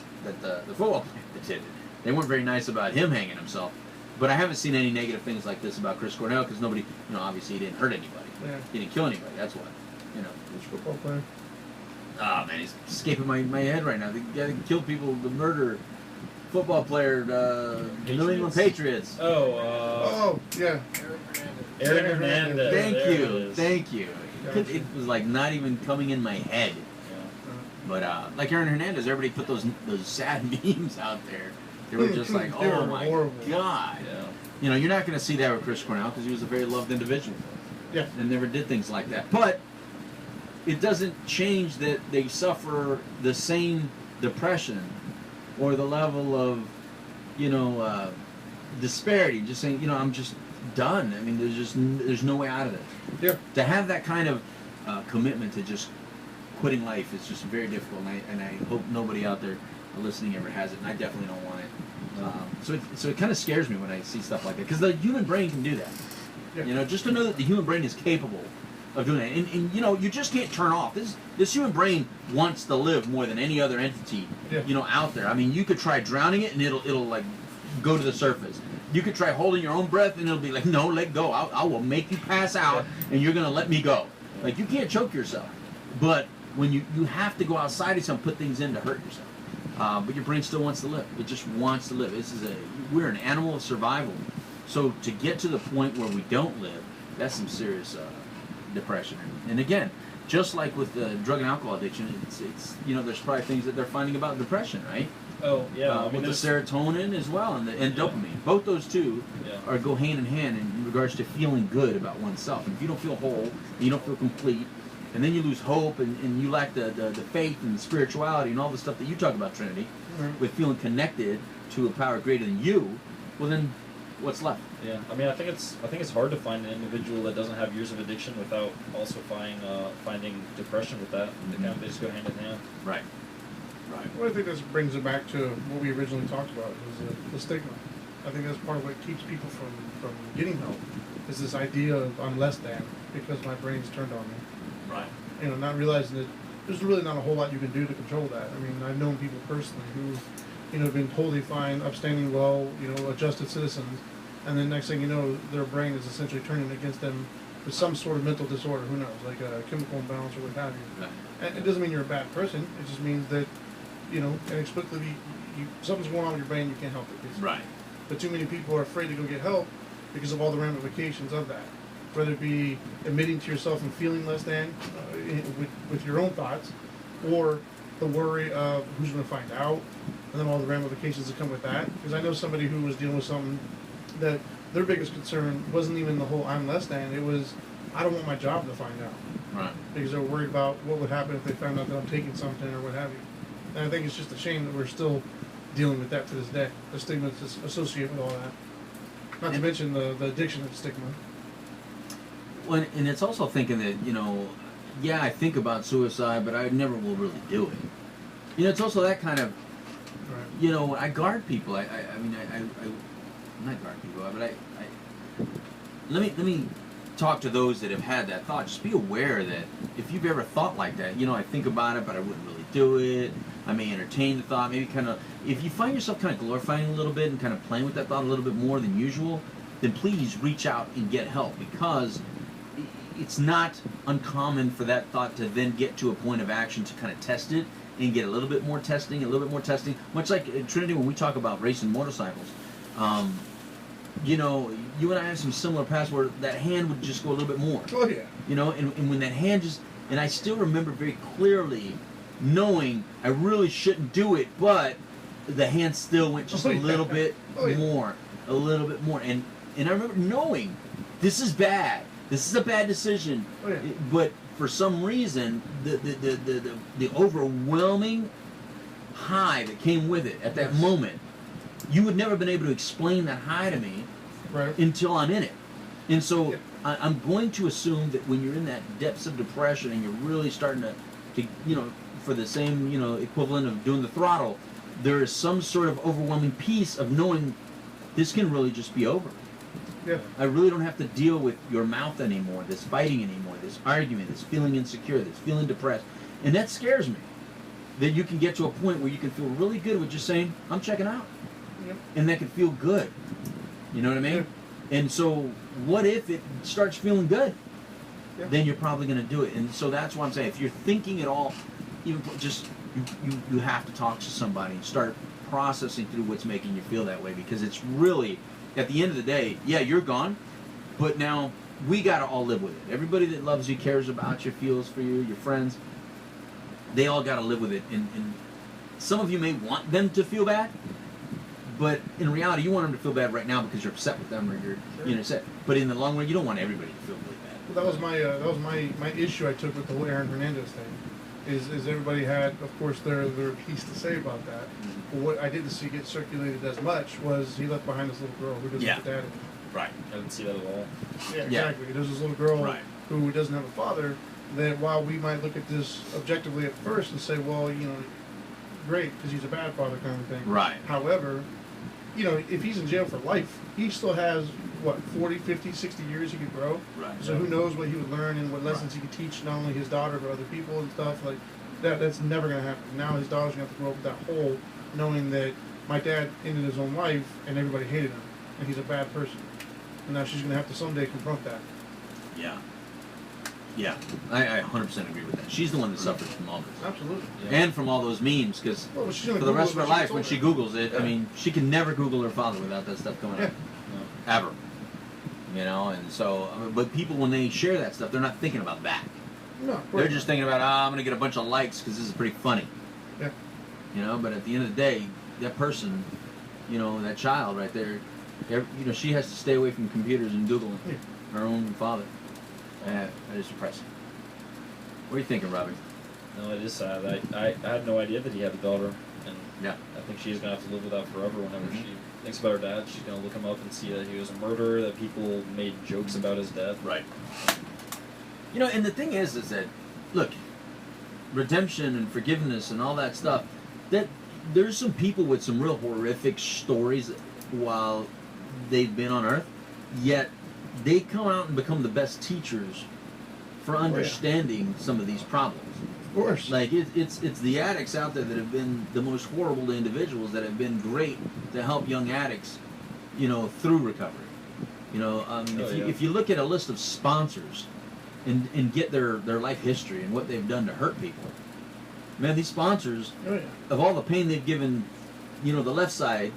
the football player that did, they weren't very nice about him hanging himself. But I haven't seen any negative things like this about Chris Cornell because nobody, obviously he didn't hurt anybody. Yeah. He didn't kill anybody. That's why, Which football player? Oh man, he's escaping my head right now. The guy that killed people, the murder football player, New England Patriots. Oh, yeah. Aaron Aaron Hernandez. Thank There it you, is. thank you. Gotcha. It was like not even coming in my head. Yeah. But like Aaron Hernandez, everybody put those sad memes out there. They were just like, They oh were my horrible. god. Yeah. You're not going to see that with Chris Cornell because he was a very loved individual. Yeah. And never did things like that. But it doesn't change that they suffer the same depression or the level of, disparity. Just saying, I'm just done. I mean, there's no way out of it. Yeah. To have that kind of commitment to just quitting life is just very difficult. And I hope nobody out there listening ever has it, and I definitely don't want it. So it kind of scares me when I see stuff like that, because the human brain can do that. Yeah. You know, just to know that the human brain is capable of doing that, and you know, you just can't turn off. This human brain wants to live more than any other entity, Yeah. you know, out there. I mean, you could try drowning it, and it'll like go to the surface. You could try holding your own breath, and it'll be like, no, let go. I will make you pass out, and you're gonna let me go. Like, you can't choke yourself, but when you have to go outside of something, put things in to hurt yourself. But your brain still wants to live. It just wants to live. We're an animal of survival. So to get to the point where we don't live, that's some serious depression. And again, just like with the drug and alcohol addiction, it's you know, there's probably things that they're finding about depression, right? Oh yeah, I mean, With the there's- serotonin as well, and dopamine. Both those two Yeah. are go hand in hand in regards to feeling good about oneself. And if you don't feel whole, and you don't feel complete, and then you lose hope, and you lack the faith and the spirituality and all the stuff that you talk about, Trinity, Right. with feeling connected to a power greater than you, well then, what's left? Yeah, I mean, I think it's hard to find an individual that doesn't have years of addiction without also finding depression with that. They just go hand in hand. Right. Right. Well, I think this brings it back to what we originally talked about, was the stigma. I think that's part of what keeps people from getting help, is this idea of I'm less than because my brain's turned on me. Right. You know, not realizing that there's really not a whole lot you can do to control that. I mean, I've known people personally who, you know, have been totally fine, upstanding well, you know, adjusted citizens, and then next thing you know, their brain is essentially turning against them with some sort of mental disorder, who knows, like a chemical imbalance or what have you. Right. And it doesn't mean you're a bad person, it just means that, you know, inexplicably, something's going on with your brain, you can't help it. basically. Right. But too many people are afraid to go get help because of all the ramifications of that. Whether it be admitting to yourself and feeling less than with your own thoughts, or the worry of who's going to find out, and then all the ramifications that come with that. Because I know somebody who was dealing with something that their biggest concern wasn't even the whole I'm less than, it was I don't want my job to find out. Right. Because they're worried about what would happen if they found out that I'm taking something or what have you. And I think it's just a shame that we're still dealing with that to this day. The stigma that's associated with all that. Not to mention the addiction of stigma. Well, and it's also thinking that, you know, yeah, I think about suicide, but I never will really do it. You know, it's also that kind of, Right. you know, I guard people. I mean, I not guard people, but I let me talk to those that have had that thought. Just be aware that if you've ever thought like that, you know, I think about it, but I wouldn't really do it. I may entertain the thought, maybe kind of, if you find yourself kind of glorifying a little bit and kind of playing with that thought a little bit more than usual, then please reach out and get help, because it's not uncommon for that thought to then get to a point of action to kind of test it and get a little bit more testing, much like Trinity when we talk about racing motorcycles. You know, you and I have some similar paths where that hand would just go a little bit more. Oh yeah. You know, and when that hand just, and I still remember very clearly knowing I really shouldn't do it, but the hand still went just a little bit more, a little bit more. And I remember knowing this is bad. This is a bad decision. Oh, yeah. But for some reason, the overwhelming high that came with it at that moment, you would never have been able to explain that high to me Right. until I'm in it. And so Yeah. I'm going to assume that when you're in that depths of depression and you're really starting to you know, for the same, you know, equivalent of doing the throttle, there is some sort of overwhelming piece of knowing this can really just be over. Yeah. I really don't have to deal with your mouth anymore, this fighting anymore, this argument, this feeling insecure, this feeling depressed. And that scares me. That you can get to a point where you can feel really good with just saying, I'm checking out. Yep. And that can feel good. You know what I mean? And so what if it starts feeling good? Yeah. Then you're probably going to do it. And so that's why I'm saying, if you're thinking at all, even just you have to talk to somebody and start processing through what's making you feel that way, because it's really, at the end of the day, yeah, you're gone, but now we got to all live with it. Everybody that loves you, cares about you, feels for you, your friends, they all got to live with it. And some of you may want them to feel bad, but in reality, you want them to feel bad right now because you're upset with them or you're upset. But in the long run, you don't want everybody to feel really bad. Well, that was my issue I took with the whole Aaron Hernandez thing. Is everybody had, of course, their piece to say about that. But what I didn't see get circulated as much was he left behind this little girl who doesn't have a daddy. Right. I didn't see that at all. Yeah, exactly. There's this little girl Right. who doesn't have a father. That while we might look at this objectively at first and say, well, you know, great because he's a bad father kind of thing. Right. However, you know, if he's in jail for life, he still has, what, 40, 50, 60 years he could grow. Right. So who knows what he would learn and what lessons he could teach not only his daughter but other people and stuff. Like, that's never going to happen. Now his daughter's going to have to grow up with that hole knowing that my dad ended his own life and everybody hated him and he's a bad person. And now she's going to have to someday confront that. Yeah. Yeah. I 100% agree with that. She's the one that suffers from all this. Absolutely. And from all those memes, because Well, she's for gonna the Google rest of it her when life, she when gets she older. Googles it, I Yeah. mean, she can never Google her father without that stuff coming Yeah. up. Ever. You know, and so, but people, when they share that stuff, they're not thinking about that. No, of course They're not. just thinking about, I'm going to get a bunch of likes because this is pretty funny. Yeah. You know, but at the end of the day, that person, you know, that child right there, you know, she has to stay away from computers and Google Yeah. her own father. That is depressing. What are you thinking, Robbie? No, it is sad. I had no idea that he had a daughter, and Yeah. I think she's gonna have to live with that forever. Whenever Mhm. she thinks about her dad, she's gonna look him up and see that he was a murderer. That people made jokes about his death. Right. You know, and the thing is that, look, redemption and forgiveness and all that stuff, that there's some people with some real horrific stories while they've been on earth, yet they come out and become the best teachers for understanding some of these problems. Of course. Like it's the addicts out there that have been the most horrible individuals that have been great to help young addicts, you know, through recovery. You know, if you look at a list of sponsors and get their life history and what they've done to hurt people, man, these sponsors, Oh, yeah. of all the pain they've given, you know, the left side,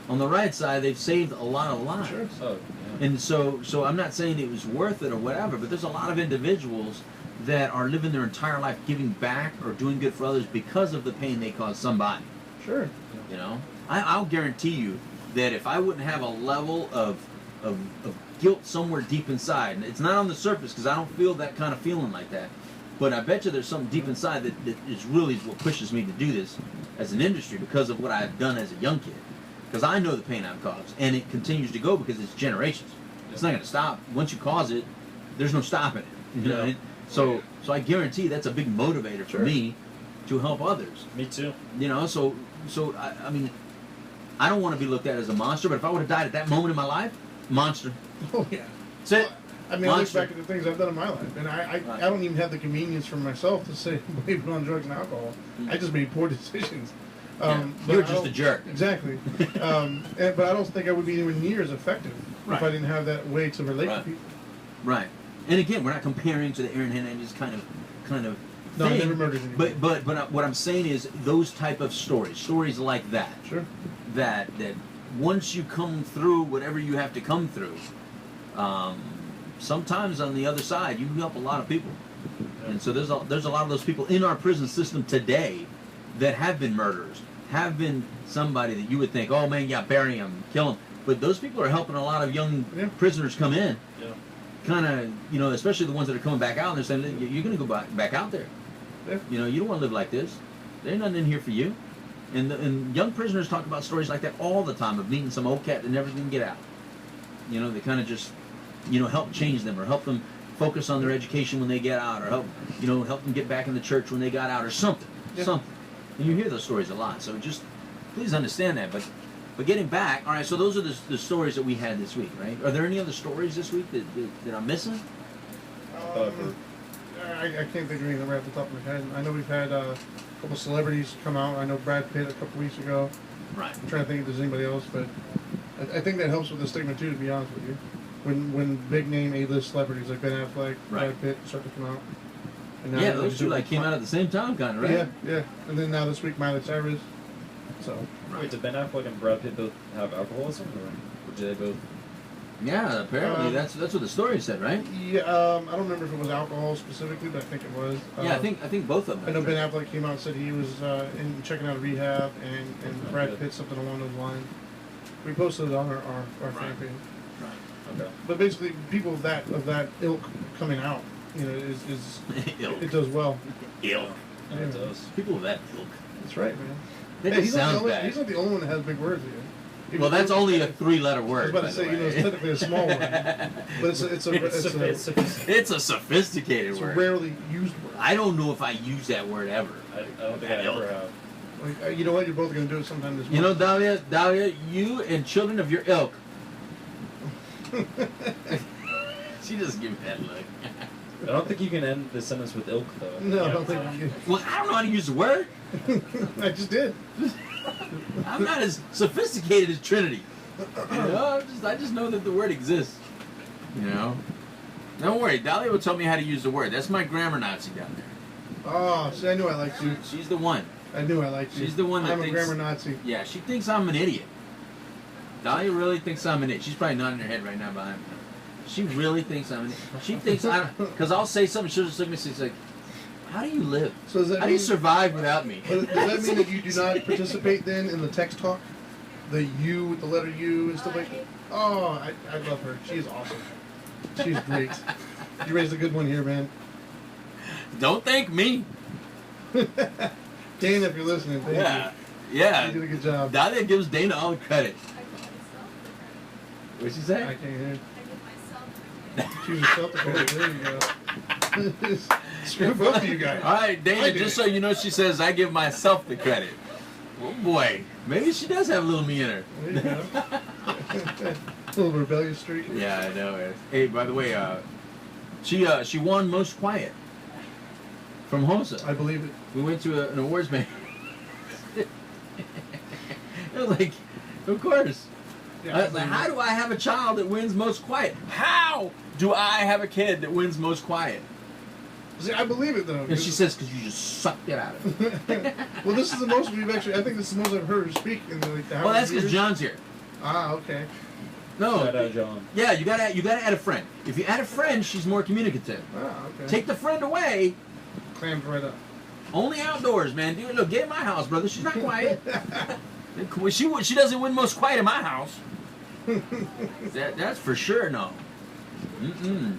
on the right side they've saved a lot of lives. Sure. Oh, yeah. And so I'm not saying it was worth it or whatever, but there's a lot of individuals that are living their entire life giving back or doing good for others because of the pain they caused somebody. Sure. You know, I'll guarantee you that if I wouldn't have a level of guilt somewhere deep inside, and it's not on the surface because I don't feel that kind of feeling like that, but I bet you there's something deep inside that is really what pushes me to do this as an industry because of what I've done as a young kid. Because I know the pain I've caused, and it continues to go because it's generations. It's not going to stop. Once you cause it, there's no stopping it. You know what I mean? So I guarantee that's a big motivator for Sure. me to help others. Me too. You know, so I mean, I don't want to be looked at as a monster, but if I would have died at that moment in my life, monster. Oh, yeah. That's it. I mean, I look Monster. back at the things I've done in my life, and I Right. don't even have the convenience for myself to say blame it on drugs and alcohol. I just made poor decisions. Yeah. But You're I just a don't- jerk. Exactly. But I don't think I would be anywhere near as effective Right. if I didn't have that way to relate Right. to people. Right. And again, we're not comparing to the Aaron Hernandez kind of No, I thing. never murdered anybody. But what I'm saying is those type of stories like that, Sure. that once you come through whatever you have to come through, sometimes on the other side you help a lot of people. And so there's a lot of those people in our prison system today that have been murderers, have been somebody that you would think, oh man, yeah, bury him, kill him. But those people are helping a lot of young Yeah. prisoners come in, Yeah. kind of, you know, especially the ones that are coming back out. And they're saying, you're going to go back out there. Yeah. You know, you don't want to live like this. There's nothing in here for you. And young prisoners talk about stories like that all the time of meeting some old cat that never didn't get out. You know, they kind of just, you know, help change them or help them focus on their education when they get out or help them get back in the church when they got out or something. Yeah. Something. And you hear those stories a lot. So just please understand that. But getting back, all right, so those are the stories that we had this week, right? Are there any other stories this week that I'm missing? I can't think of anything right off the top of my head. I know we've had a couple celebrities come out. I know Brad Pitt a couple weeks ago. Right. I'm trying to think if there's anybody else, but I think that helps with the stigma too, to be honest with you. When big name A-list celebrities like Ben Affleck, Right. Brad Pitt start to come out. And now Yeah, they're those two like came out at the same time, kind of, right? Yeah, yeah. And then now this week Miley Cyrus. So Right. Wait, did Ben Affleck and Brad Pitt both have alcoholism, or did they both? Yeah, apparently that's what the story said, right? yeah, I don't remember if it was alcohol specifically, but I think it was. Yeah, I think both of them. I know Ben Affleck came out and said he was checking out a rehab, and Oh, Brad good. Pitt something along those lines. We posted it on our fan Right. page. Right. Okay. But basically, people of that ilk coming out, you know, is Ilk. it does well. Ilk. Yeah, it does. People of that ilk. That's right, man. That Hey, just sounds bad. he's not the only one that has big words here. Well, that's only a 3-letter I was word. about by to the say, you know, it's way. technically a small one, but it's It's a sophisticated it's a word. rarely used word. I don't know if I use that word ever. I don't think I ever have. Like, you know what? You're both gonna do it sometime this month. You know, Dahlia, you and children of your ilk. She just give me that look. I don't think you can end the sentence with ilk though. No, I don't think you Well, I don't know how to use the word. can. I just did. I'm not as sophisticated as Trinity. You know, I just know that the word exists. You know? Don't worry, Dahlia will tell me how to use the word. That's my grammar Nazi down there. Oh, see, I knew I liked you. She's the one. I knew I liked you. She's the one that I'm a thinks- grammar Nazi. Yeah, she thinks I'm an idiot. Dahlia really thinks I'm an idiot. She's probably nodding her head right now behind me. She really thinks I'm an idiot. She thinks I don't, because I'll say something, she'll just look at me and say, like, how do you live? So does that How do mean, you survive without me? Does that mean that you do not participate then in the text talk? The U with the letter U and stuff like that? Oh, I love her. She is awesome. She's great. You raised a good one here, man. Don't thank me. Dana, if you're listening, thank Yeah. you. Yeah. You did a good job. Dahlia gives Dana all the credit. I give myself the credit. What'd she say? I can't hear. I give myself the credit. Choose yourself the credit. There you go. Screw both of you guys. All right, I Dana, did just it. so you know, she says, I give myself the credit. Oh, boy. Maybe she does have a little me in her. There you go. A little rebellious streak. Yeah, I know it. Hey, by the way, she won Most Quiet from HOSA. I believe it. We went to an awards bank. It was like, of course. Yeah, I was like, how do I have a child that wins Most Quiet? How do I have a kid that wins Most Quiet? See, I believe it though. And she says, because you just sucked it out of it. Well, this is the most we've actually. I think this is the most I've heard her speak in like the. Well, that's because years. John's here. Ah, okay. Shout No. out, John. Yeah, you gotta add a friend. If you add a friend, she's more communicative. Ah, okay. Take the friend away. Clams right up. Only outdoors, man. Dude, look, get in my house, brother. She's not quiet. She doesn't win Most Quiet in my house. That's for sure. No. Mm-mm.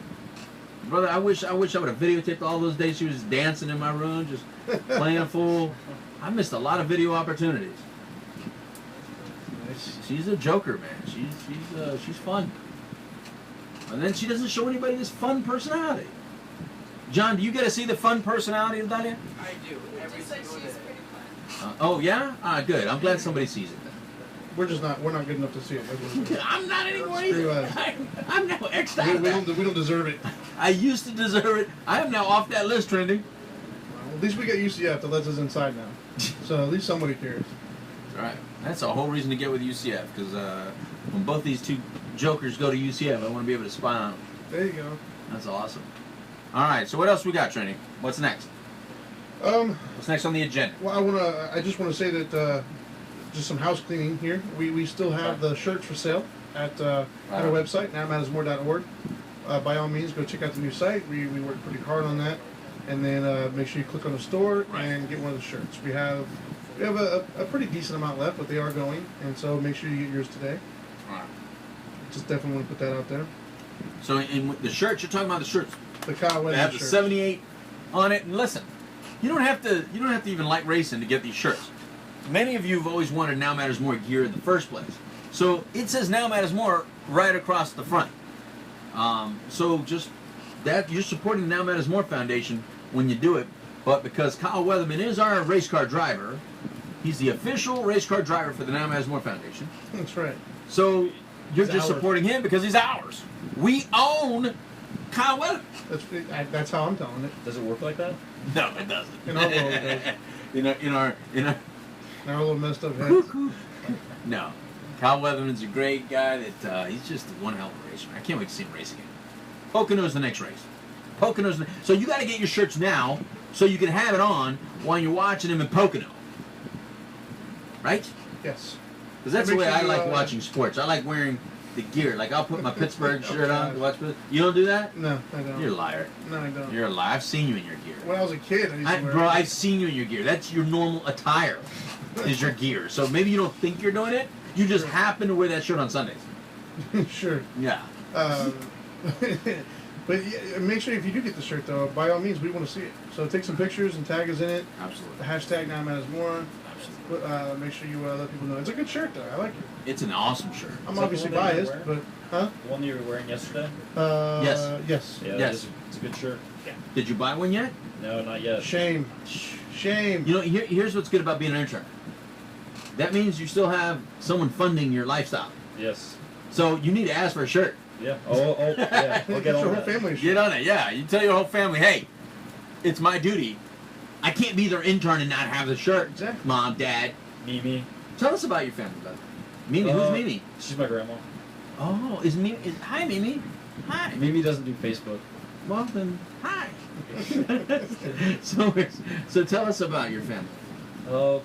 Brother, I wish I would have videotaped all those days she was dancing in my room, just playing a fool. I missed a lot of video opportunities. Nice. She's a joker, man. She's fun. And then she doesn't show anybody this fun personality. John, do you get to see the fun personality of Dahlia? I do. Every Just like single she's day. pretty fun. Oh yeah? Good. I'm glad somebody sees it. We're not good enough to see it. I'm not anymore. Screw either. us. I'm now X'd out. We don't deserve it. I used to deserve it. I am now off that list, trending. Well, at least we got UCF that lets us inside now. So at least somebody cares. All right. That's a whole reason to get with UCF, because when both these two jokers go to UCF, I want to be able to spy on them. There you go. That's awesome. All right. So what else we got, Trending? What's next? What's next on the agenda? Well, I just want to say that just some house cleaning here. We still have the shirts for sale at our website, nowmattersmore.org. By all means, go check out the new site. We worked pretty hard on that, and then make sure you click on the store and get one of the shirts. We have a pretty decent amount left, but they are going, and so make sure you get yours today. All right. Just definitely want to put that out there. So in the shirts, you're talking about the shirts. The Kyle They Weather have the shirt. 78 on it, and listen, you don't have to even like racing to get these shirts. Many of you have always wanted Now Matters More gear in the first place. So it says Now Matters More right across the front. So just that you're supporting the Now Matters More Foundation when you do it. But because Kyle Weatherman is our race car driver, he's the official race car driver for the Now Matters More Foundation. That's right. So you're He's just ours. supporting him because he's ours. We own Kyle Weatherman. That's how I'm telling it. Does it work like that? No, it doesn't. In our world, it doesn't. in our Our little messed up heads. no. Kyle Weatherman's a great guy. That he's just one hell of a racer. I can't wait to see him race again. Pocono's the next race. So you got to get your shirts now, so you can have it on while you're watching him in Pocono. Right? Yes. Because that's the Make way sure I you, like watching sports. I like wearing the gear. Like I'll put my Pittsburgh shirt on to watch. You don't do that? No, I don't. You're a liar. No, I don't. You're a liar. I've seen you in your gear. When I was a kid, I used to wear Bro, it. I've seen you in your gear. That's your normal attire, is your gear. So maybe you don't think you're doing it. You just happen to wear that shirt on Sundays. Sure. Yeah. But yeah, make sure if you do get the shirt, though, by all means, we want to see it. So take some pictures and tag us in it. Absolutely. The hashtag Now Matters More. Absolutely. Make sure you let people know. It's a good shirt, though. I like it. It's an awesome shirt. I'm Is that obviously the one that you biased, were but The one you were wearing yesterday? yes. Yeah, Yes. It's a good shirt. Did you buy one yet? No, not yet. Shame. Shame. You know, here's what's good about being an intern. That means you still have someone funding your lifestyle. Yes. So you need to ask for a shirt. Yeah. Oh, yeah. I'll Get get your on whole that. family. Get on it, yeah. You tell your whole family, hey, it's my duty. I can't be their intern and not have the shirt. Exactly. Mom, Dad. Mimi. Tell us about your family, bud. Mimi, who's Mimi? She's my grandma. Oh, is Mimi? Hi, Mimi. Hi. Mimi doesn't do Facebook. Well, then, hi. so tell us about your family.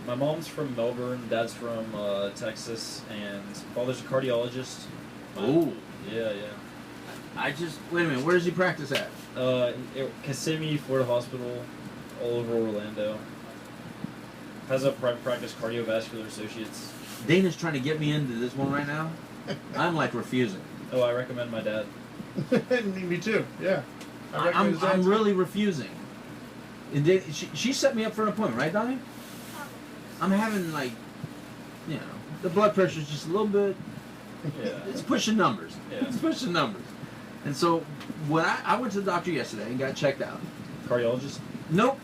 My mom's from Melbourne. Dad's from Texas, and father's a cardiologist. Oh. Yeah. Wait a minute, where does he practice at? Kissimmee, Florida Hospital, all over Orlando. Has a private practice, Cardiovascular Associates. Dana's trying to get me into this one right now. I'm like refusing. Oh, I recommend my dad. Me too. Yeah. I recommend his I'm dad's- really refusing. And she set me up for an appointment, right, Donnie? I'm having like, you know, the blood pressure's just a little bit. Yeah. It's pushing numbers. Yeah. It's pushing numbers. And so, when I went to the doctor yesterday and got checked out. Cardiologist. Nope.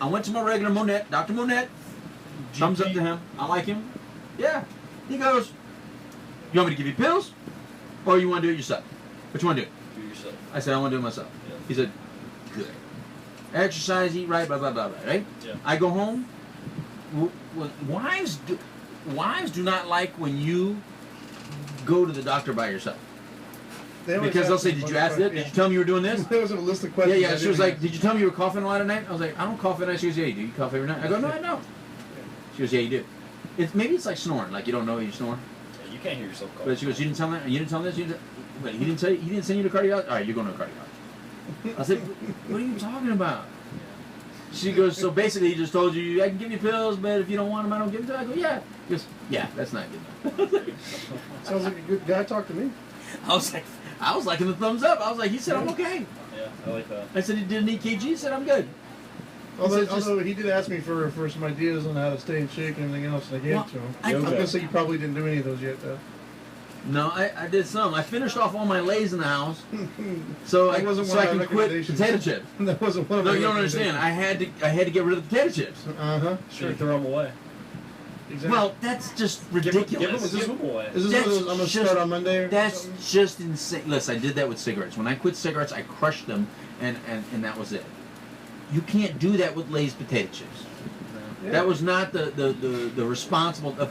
I went to my regular Monette, Dr. Monette. Thumbs up to him. I like him. Yeah. He goes, you want me to give you pills? Or you want to do it yourself? What you want to do? Do yourself. I said, I want to do it myself. Yeah. He said, good. Exercise, eat right, blah, blah, blah, blah, right? Yeah. I go home. Wives do not like when you go to the doctor by yourself. They always Because they'll ask say, me did a you bunch ask of it? questions. Did you tell me you were doing this? There was a list of Yeah, questions. yeah. I She was didn't like, did you tell me you were coughing a lot at night? I was like, I don't cough at night. She goes, yeah, you do. You cough every night? I go, no, I don't. She goes, yeah, you do. Maybe it's like snoring. Like you don't know you snore. Yeah, you can't hear yourself cough. But she goes, you didn't tell me. You didn't tell me this. You didn't, wait, he didn't tell you. He didn't send you to cardiologist. All right, you're going to a cardiologist. I said, what are you talking about? She goes, so basically he just told you, I can give you pills, but if you don't want them, I don't give them to you. I go, yeah. He goes, yeah, that's not good enough. Sounds like a good guy. Talk to me. I was liking the thumbs up. I was like, he said I'm okay. Yeah, I like that. I said he did an EKG. He said I'm good. Although, said just- although he did ask me for some ideas on how to stay in shape and everything else, and I gave Well, it to him. I- I'm Yoga. gonna say you probably didn't do any of those yet, though. No, I did some. I finished off all my lays in the house, so That I wasn't one of can my quit recommendations. potato chips. That wasn't one of No, my you don't understand. I had to get rid of the potato chips. Uh-huh. Sure. Sure. You throw them away. Exactly. Well, that's just ridiculous. Give them away. is this that's one of those I'm gonna just- start on Monday or That's something? just insane. Listen, I did that with cigarettes. When I quit cigarettes, I crushed them, and that was it. You can't do that with Lay's potato chips. Yeah. That was not the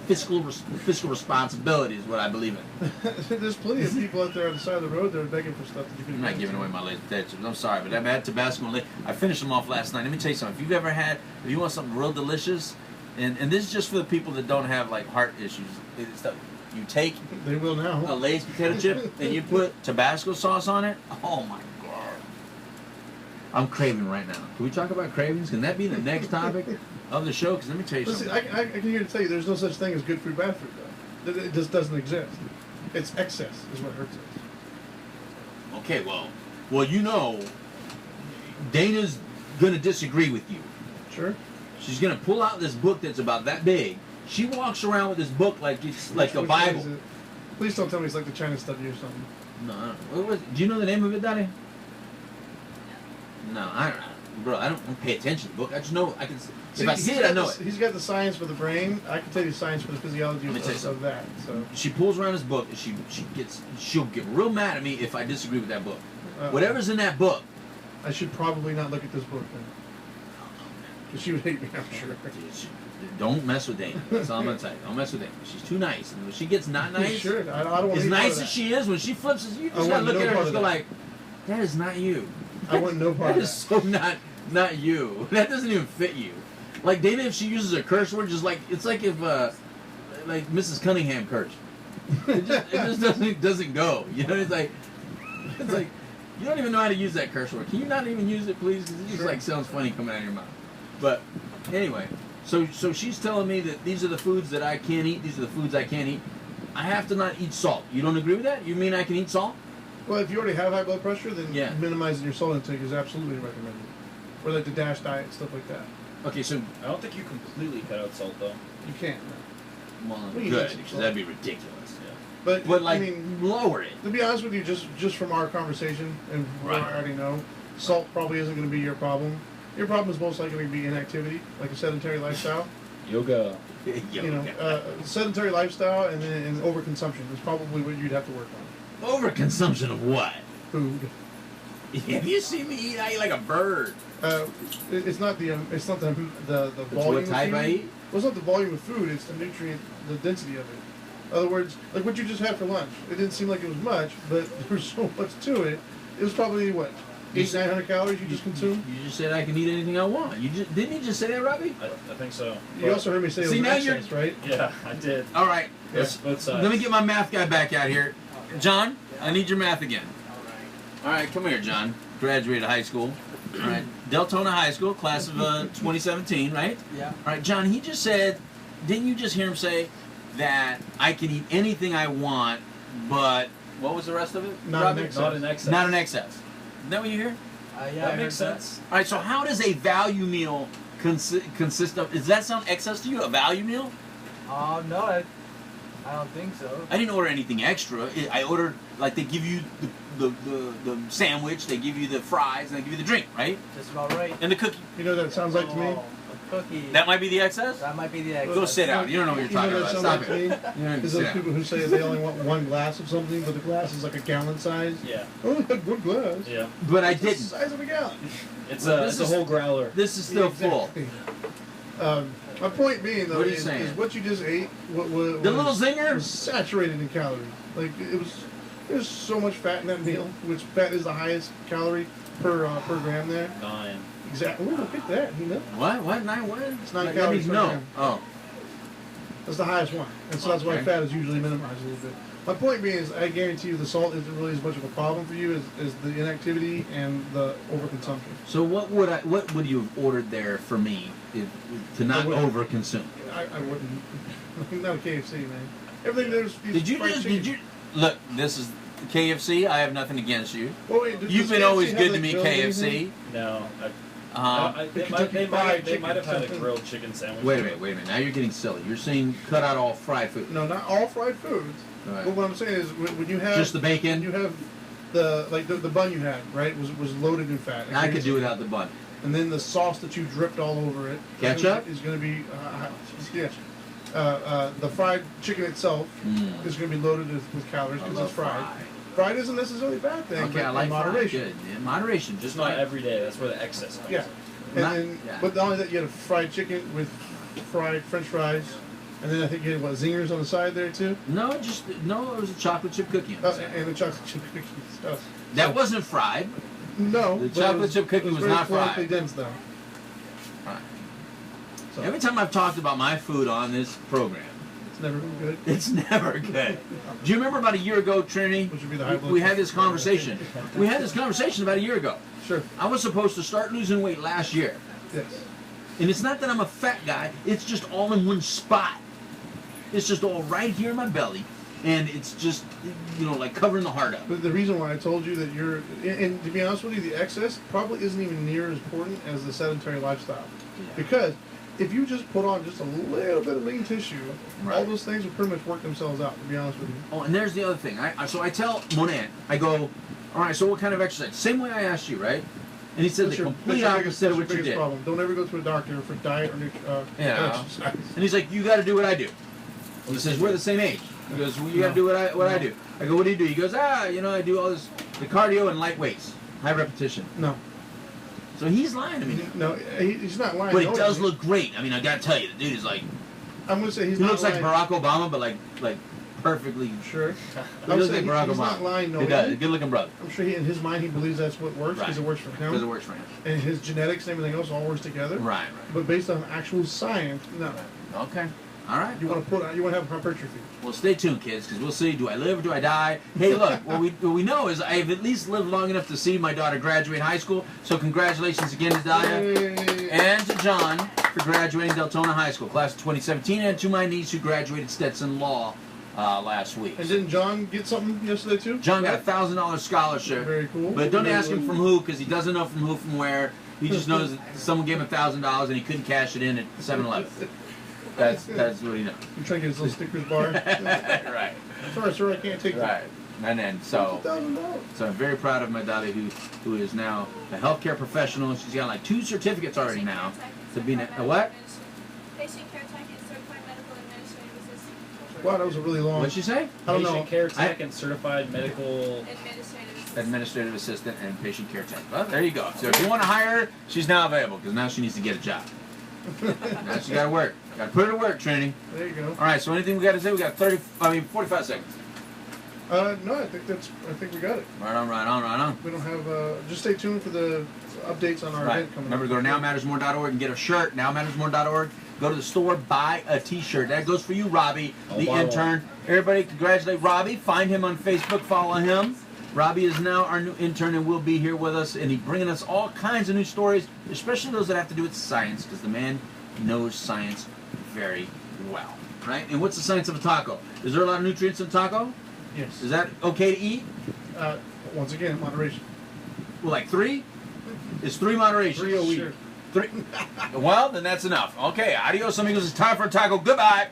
fiscal responsibility is what I believe in. There's plenty of people out there on the side of the road that are begging for stuff that you can. I'm not giving away my Lay's potato chips. I'm sorry, but I've had Tabasco and Lay. I finished them off last night. Let me tell you something. If you want something real delicious, and this is just for the people that don't have like heart issues. It's that you take They will a now. Lay's potato chip and you put Tabasco sauce on it. Oh my god! I'm craving right now. Can we talk about cravings? Can that be the next topic of the show? Because let me tell you Listen, something. I can hear to tell you there's no such thing as good food, bad food, though. It just doesn't exist. It's excess is what hurts us. Okay, well, you know, Dana's gonna disagree with you. Sure. She's gonna pull out this book that's about that big. She walks around with this book like it's like the Which one Bible. is it? Please don't tell me it's like the China study or something. No, I don't know. Do you know the name of it, Daddy? No, I don't. Bro, I don't pay attention to the book. I just know I can. If I see he's it, I got know the- it. He's got the science for the brain. I can tell you science for the physiology Let me tell you of something. that. So She pulls around this book and she'll get real mad at me if I disagree with that book. Whatever's in that book. I should probably not look at this book then. 'Cause she would hate me, I'm sure. Don't mess with Dana. That's all I'm gonna tell you. Don't mess with Dana. She's too nice. And when she gets not nice, Sure. I don't want as any part nice of as that. she is, when she flips, you I just gotta want look no at her part and just of go that. like, "That is not you." I want no part That of is that. so not you. That doesn't even fit you. Like Dana, if she uses a curse word, just like it's like if like Mrs. Cunningham cursed. It just doesn't go. You know, it's like you don't even know how to use that curse word. Can you not even use it, please? 'Cause it just Sure. like sounds funny coming out of your mouth. But anyway, so she's telling me that these are the foods that I can't eat. These are the foods I can't eat. I have to not eat salt. You don't agree with that? You mean I can eat salt? Well, if you already have high blood pressure, then Yeah. minimizing your salt intake is absolutely recommended. Or like the DASH diet, stuff like that. Okay, so I don't think you completely cut out salt though. You can't. well, Well, you good need some because salt. that'd be ridiculous. But like I mean, lower it. to be honest with you, just from our conversation and what Right. I already know, salt probably isn't going to be your problem. Your problem is most likely going to be inactivity, like a sedentary lifestyle. Yoga. You know, sedentary lifestyle and then and overconsumption is probably what you'd have to work on. Overconsumption of what? Food. Have you seen me eat? I eat like a bird. It's not the volume. What type of food. I eat? Well, it's not the volume of food. It's the nutrient, the density of it. In other words, like what you just had for lunch. It didn't seem like it was much, but there was so much to it. It was probably what, 900 calories you just consumed. You just said I can eat anything I want. Didn't you just say that, Robbie? I think so. You also heard me say it See, was now excess, right? Yeah, I did. All right. Yes. Both sides. Let me get my math guy back out here. John, I need your math again. All right, come here, John. Graduated high school. All right, Deltona High School, class of 2017, right? Yeah. All right, John, he just said, didn't you just hear him say that I can eat anything I want, but what was the rest of it? Not Robbie? an excess. Not an excess. Not an excess. Is that what you hear? Yeah, I That heard makes sense. All right, so how does a value meal consist of? Does that sound excess to you? A value meal? No, I don't think so. I didn't order anything extra. I ordered, like, they give you the sandwich, they give you the fries, and they give you the drink, right? Just about right. And the cookie. You know what that sounds like to me? Oh, a cookie. That might be the excess? That might be the excess. Go sit down. You don't know what you're You know talking what that about. sounds Stop like to it. me? You don't need to Is sit those down. people who say they only want one glass of something, but the glass is like a gallon size. Yeah. I only had one glass. Yeah. But I It's the didn't. size of a gallon. It's Well, a this it's a is- whole growler. This is still full. Exactly. My point being, though, What are you is saying? what you just ate. What The little zinger? was saturated in calories. Like there's so much fat in that meal, which fat is the highest calorie per gram there. 9. Exactly. Ooh, look at that. You know, What? What? 9 what? It's 9 That calories means per no. gram. Oh. that's the highest one, and so that's why Okay. fat is usually minimized a little bit. My point being is, I guarantee you, the salt isn't really as much of a problem for you as the inactivity and the overconsumption. So what would you have ordered there for me to not I wouldn't. overconsume? I wouldn't. Not a KFC, man. Everything there's. Did you look? This is KFC. I have nothing against you. Well, wait, You've does been KFC always have, good to like, me, grilled KFC. anything? No. The Kentucky Fried They might have had a chicken. grilled chicken sandwich. Wait a minute. Now you're getting silly. You're saying cut out all fried food. No, not all fried foods. All right. But what I'm saying is, when you have Just the when bacon. you have the bun you had, right, was loaded in fat. I could do without the bun. And then the sauce that you dripped all over it. Ketchup? Is going to be yes. The fried chicken itself Mm. is going to be loaded with calories I because love it's fried. Fried isn't necessarily a bad thing, Okay, but I like in moderation. Fried. Good. In moderation, Just just not like every day. That's where the excess comes. Yeah. And Not- then, yeah. but not only that, you had a fried chicken with fried French fries, and then I think you had zingers on the side there too. No, it was a chocolate chip cookie. on the side. And the chocolate chip cookies. Oh. That So- wasn't fried. no. the but it chocolate chip cookie it was very not fried. calorically dense though. Right. So Every time I've talked about my food on this program, it's never been good. it's never good. Do you remember about a year ago, Trinity? Which would be the high blood We had pressure. this conversation. We had this conversation about a year ago. Sure. I was supposed to start losing weight last year. Yes. And it's not that I'm a fat guy, it's just all in one spot. It's just all right here in my belly. And it's just, like covering the heart up. But the reason why I told you that and to be honest with you, the excess probably isn't even near as important as the sedentary lifestyle. Because if you just put on just a little bit of lean tissue, all Right. those things will pretty much work themselves out, to be honest with you. Oh, and there's the other thing. So I tell Monet, I go, all right, so what kind of exercise? Same way I asked you, right? And he said That's the your complete opposite of what you biggest did. problem. Don't ever go to a doctor for diet or Yeah. exercise. And he's like, you got to do what I do. He says, we're the same age. He goes, well, you got to do what I do. I go, what do you do? He goes, I do all this, the cardio and light weights, high repetition. No. So he's lying to me. No, he's not lying. But he No, does look great. I mean, I got to tell you, the dude is like, I'm going to say he's he not looks like lying. Barack Obama, but like perfectly. Sure. He I'm looks like saying Barack he's Obama. not lying, no. He does. Good looking brother. I'm sure in his mind he believes that's what works because Right. it works for Because it him. works for him. And his genetics and everything else all works together. Right, But based on actual science, no. right. Okay. All right. You want to have hypertrophy. Well, stay tuned, kids, because we'll see. Do I live or do I die? Hey, look, what we know is I've at least lived long enough to see my daughter graduate high school. So congratulations again to Daya Yay. and to John for graduating Deltona High School, class of 2017, and to my niece who graduated Stetson Law last week. And didn't John get something yesterday too? John got a Right? $1,000 scholarship, Very cool. but don't Very ask him cool. from who, because he doesn't know from who, from where. He just knows that someone gave him $1,000 and he couldn't cash it in at 7-Eleven. That's what he knows. You trying to get his little Snickers bar? Right. Sorry, sir, I can't take Right. And then so $2,000. so I'm very proud of my daughter who is now a healthcare professional. She's got like 2 certificates already now to be a what? Patient care tech and certified medical administrative assistant. Wow, that was a really long. What'd she say? I don't Patient know. care tech and certified medical. Administrative assistant. Administrative assistant and patient care tech. Well, there you go. So if you want to hire her, she's now available because now she needs to get a job. Now she got to work. Got to put her to work, Trini. There you go. All right. So anything we got to say? We got 45 seconds. No, I think we got it. Right on, right on, right on. We don't have. Just stay tuned for the updates on our Right. event coming Remember up. to go to nowmattersmore.org and get a shirt. Nowmattersmore.org. Go to the store, buy a T-shirt. That goes for you, Robbie, the buy one. intern. Everybody, congratulate Robbie. Find him on Facebook. Follow him. Robbie is now our new intern and will be here with us, and he's bringing us all kinds of new stories, especially those that have to do with science, because the man knows science very well. Right? And what's the science of a taco? Is there a lot of nutrients in a taco? Yes. Is that okay to eat? Once again, moderation. Well, like 3? Is 3 moderation? 3 a week. Sure. 3. Well, then that's enough. Okay, adios amigos. It's time for a taco. Goodbye.